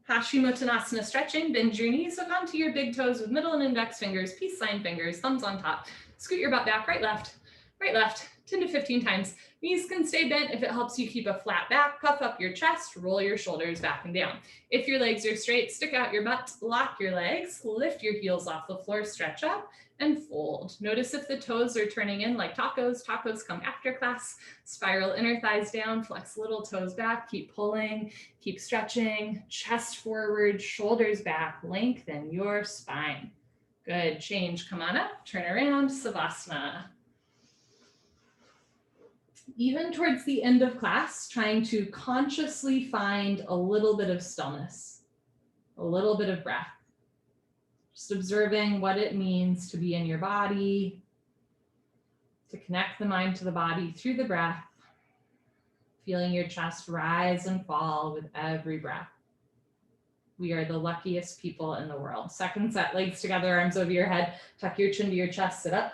Paschimottanasana stretching, bend your knees, hook onto your big toes with middle and index fingers, peace sign fingers, thumbs on top. Scoot your butt back, right, left, 10 to 15 times. Knees can stay bent if it helps you keep a flat back, puff up your chest, roll your shoulders back and down. If your legs are straight, stick out your butt, lock your legs, lift your heels off the floor, stretch up, and fold. Notice if the toes are turning in like tacos. Tacos come after class. Spiral inner thighs down, flex little toes back, keep pulling, keep stretching, chest forward, shoulders back, lengthen your spine. Good, change, come on up, turn around, Savasana. Even towards the end of class, trying to consciously find a little bit of stillness, a little bit of breath. Just observing what it means to be in your body, to connect the mind to the body through the breath, feeling your chest rise and fall with every breath. We are the luckiest people in the world. Second set, legs together, arms over your head, tuck your chin to your chest, sit up.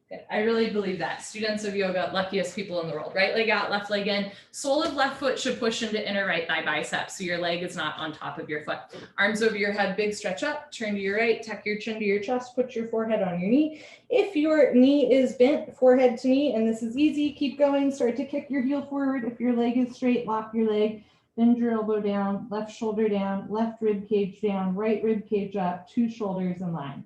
Good. I really believe that. Students of yoga, luckiest people in the world. Right leg out, left leg in. Sole of left foot should push into inner right thigh bicep, so your leg is not on top of your foot. Arms over your head, big stretch up. Turn to your right, tuck your chin to your chest, put your forehead on your knee. If your knee is bent, forehead to knee, and this is easy, keep going. Start to kick your heel forward. If your leg is straight, lock your leg. Bend your elbow down, left shoulder down, left rib cage down, right rib cage up, two shoulders in line.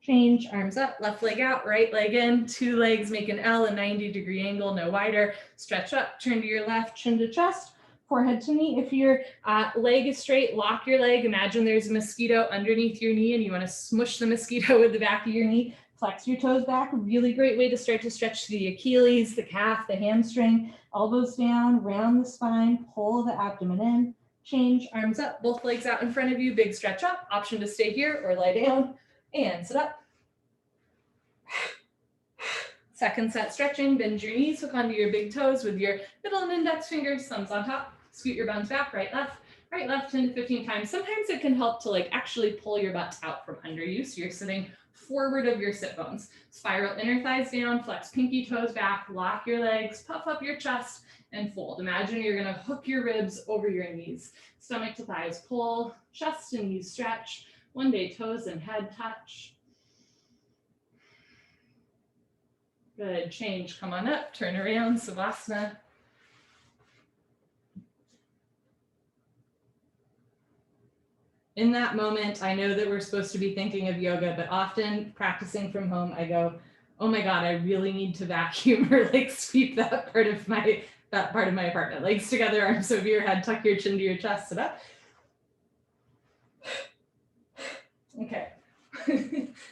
Change, arms up, left leg out, right leg in, two legs make an L, a 90-degree angle, no wider. Stretch up, turn to your left, chin to chest, forehead to knee. If your leg is straight, lock your leg. Imagine there's a mosquito underneath your knee and you want to smush the mosquito with the back of your knee. Flex your toes back. Really great way to start to stretch the Achilles, the calf, the hamstring. Elbows down, round the spine, pull the abdomen in. Change, arms up, both legs out in front of you, big stretch up. Option to stay here or lie down. And sit up. Second set stretching, bend your knees, hook onto your big toes with your middle and index fingers, thumbs on top, scoot your buns back, right, left, 10 to 15 times. Sometimes it can help to like actually pull your butts out from under you. So you're sitting forward of your sit bones. Spiral inner thighs down, flex pinky toes back, lock your legs, puff up your chest and fold. Imagine you're gonna hook your ribs over your knees. Stomach to thighs pull, chest and knees stretch. One day toes and head touch. Good, change, come on up, turn around, Savasana. In that moment, I know that we're supposed to be thinking of yoga, but often practicing from home, I go, oh my God, I really need to vacuum or like sweep that part of my apartment. Legs together, arms over your head, tuck your chin to your chest, sit up. Okay.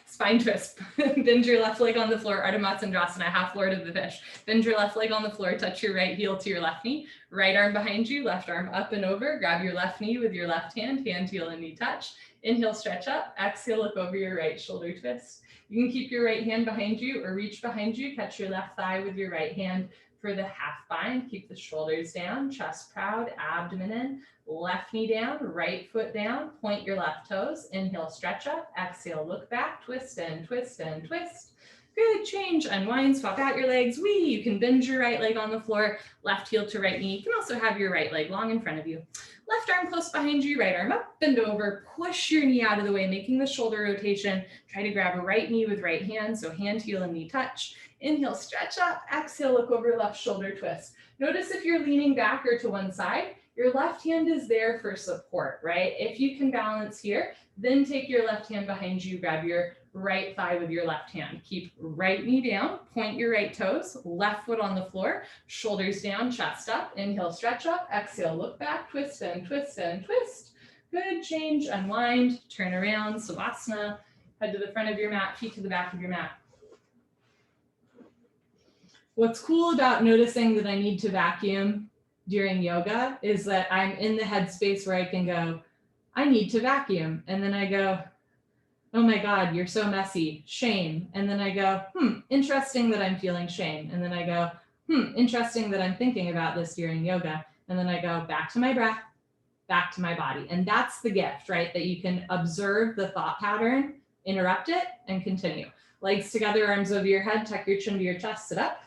Spine twist. Bend your left leg on the floor, Ardha Matsyendrasana, half Lord of the Fish. Bend your left leg on the floor, touch your right heel to your left knee, right arm behind you, left arm up and over, grab your left knee with your left hand, heel and knee touch. Inhale, stretch up, exhale, look over your right shoulder twist. You can keep your right hand behind you or reach behind you, catch your left thigh with your right hand for the half bind. Keep the shoulders down, chest proud, abdomen in. Left knee down, right foot down, point your left toes, inhale, stretch up, exhale, look back, twist and twist and twist. Good, change, unwind, swap out your legs. You can bend your right leg on the floor, left heel to right knee. You can also have your right leg long in front of you. Left arm close behind you, right arm up, bend over, push your knee out of the way, making the shoulder rotation. Try to grab a right knee with right hand, so hand, heel, and knee touch. Inhale, stretch up, exhale, look over, left shoulder twist. Notice if you're leaning back or to one side, your left hand is there for support, right? If you can balance here, then take your left hand behind you, grab your right thigh with your left hand. Keep right knee down, point your right toes, left foot on the floor, shoulders down, chest up, inhale, stretch up, exhale, look back, twist and twist and twist. Good, change, unwind, turn around, Savasana, head to the front of your mat, feet to the back of your mat. What's cool about noticing that I need to vacuum during yoga is that I'm in the headspace where I can go, I need to vacuum. And then I go, oh my God, you're so messy, shame. And then I go, interesting that I'm feeling shame. And then I go, interesting that I'm thinking about this during yoga. And then I go back to my breath, back to my body. And that's the gift, right? That you can observe the thought pattern, interrupt it, and continue. Legs together, arms over your head, tuck your chin to your chest, sit up.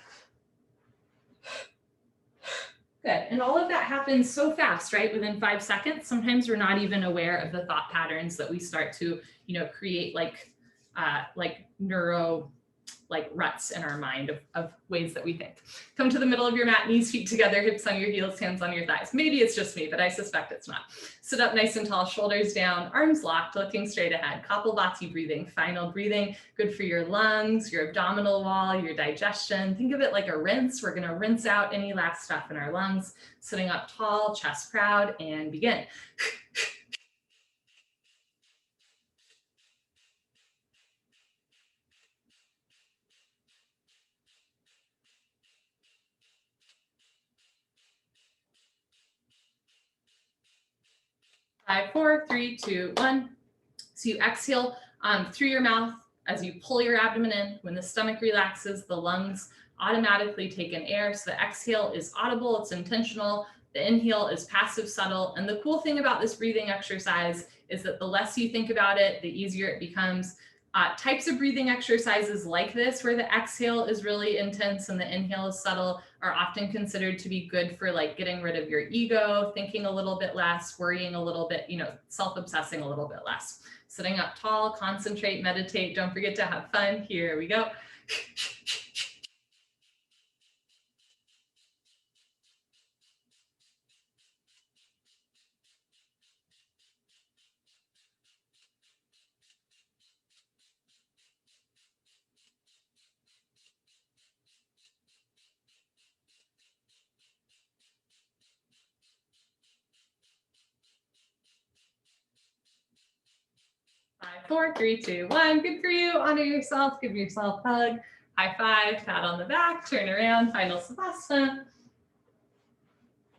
Good. And all of that happens so fast, right? Within 5 seconds. Sometimes we're not even aware of the thought patterns that we start to, create like neuro ruts in our mind of ways that we think. Come to the middle of your mat, knees, feet together, hips on your heels, hands on your thighs. Maybe it's just me, but I suspect it's not. Sit up nice and tall, shoulders down, arms locked, looking straight ahead. Kapalabhati breathing, final breathing, good for your lungs, your abdominal wall, your digestion. Think of it like a rinse. We're gonna rinse out any last stuff in our lungs. Sitting up tall, chest proud, and begin. 5, 4, 3, 2, 1. So you exhale through your mouth as you pull your abdomen in. When the stomach relaxes, the lungs automatically take in air. So the exhale is audible, it's intentional. The inhale is passive, subtle. And the cool thing about this breathing exercise is that the less you think about it, the easier it becomes. Types of breathing exercises like this, where the exhale is really intense and the inhale is subtle, are often considered to be good for like getting rid of your ego, thinking a little bit less, worrying a little bit, self-obsessing a little bit less. Sitting up tall, concentrate, meditate. Don't forget to have fun. Here we go. 4, 3, 2, 1. Good for you. Honor yourself. Give yourself a hug. High five, pat on the back, turn around, final Savasana.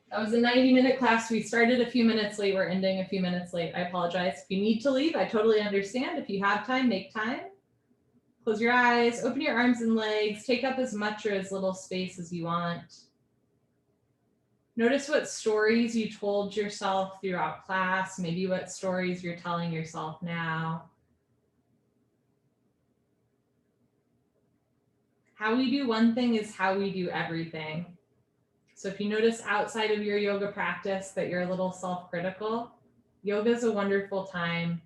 That was a 90-minute class. We started a few minutes late. We're ending a few minutes late. I apologize. If you need to leave, I totally understand. If you have time, make time. Close your eyes, open your arms and legs, take up as much or as little space as you want. Notice what stories you told yourself throughout class, maybe what stories you're telling yourself now. How we do one thing is how we do everything. So if you notice outside of your yoga practice that you're a little self-critical, yoga is a wonderful time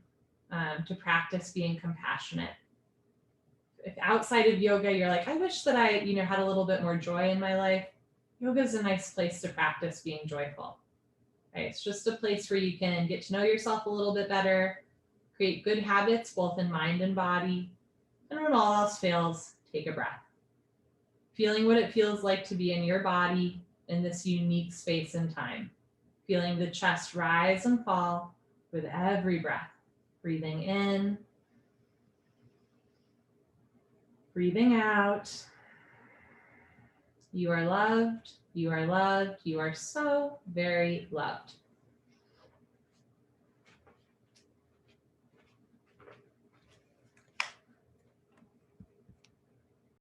to practice being compassionate. If outside of yoga, you're like, I wish that I, had a little bit more joy in my life. Yoga is a nice place to practice being joyful. Right? It's just a place where you can get to know yourself a little bit better, create good habits, both in mind and body. And when all else fails, take a breath. Feeling what it feels like to be in your body in this unique space and time. Feeling the chest rise and fall with every breath. Breathing in. Breathing out. You are loved. You are loved. You are so very loved.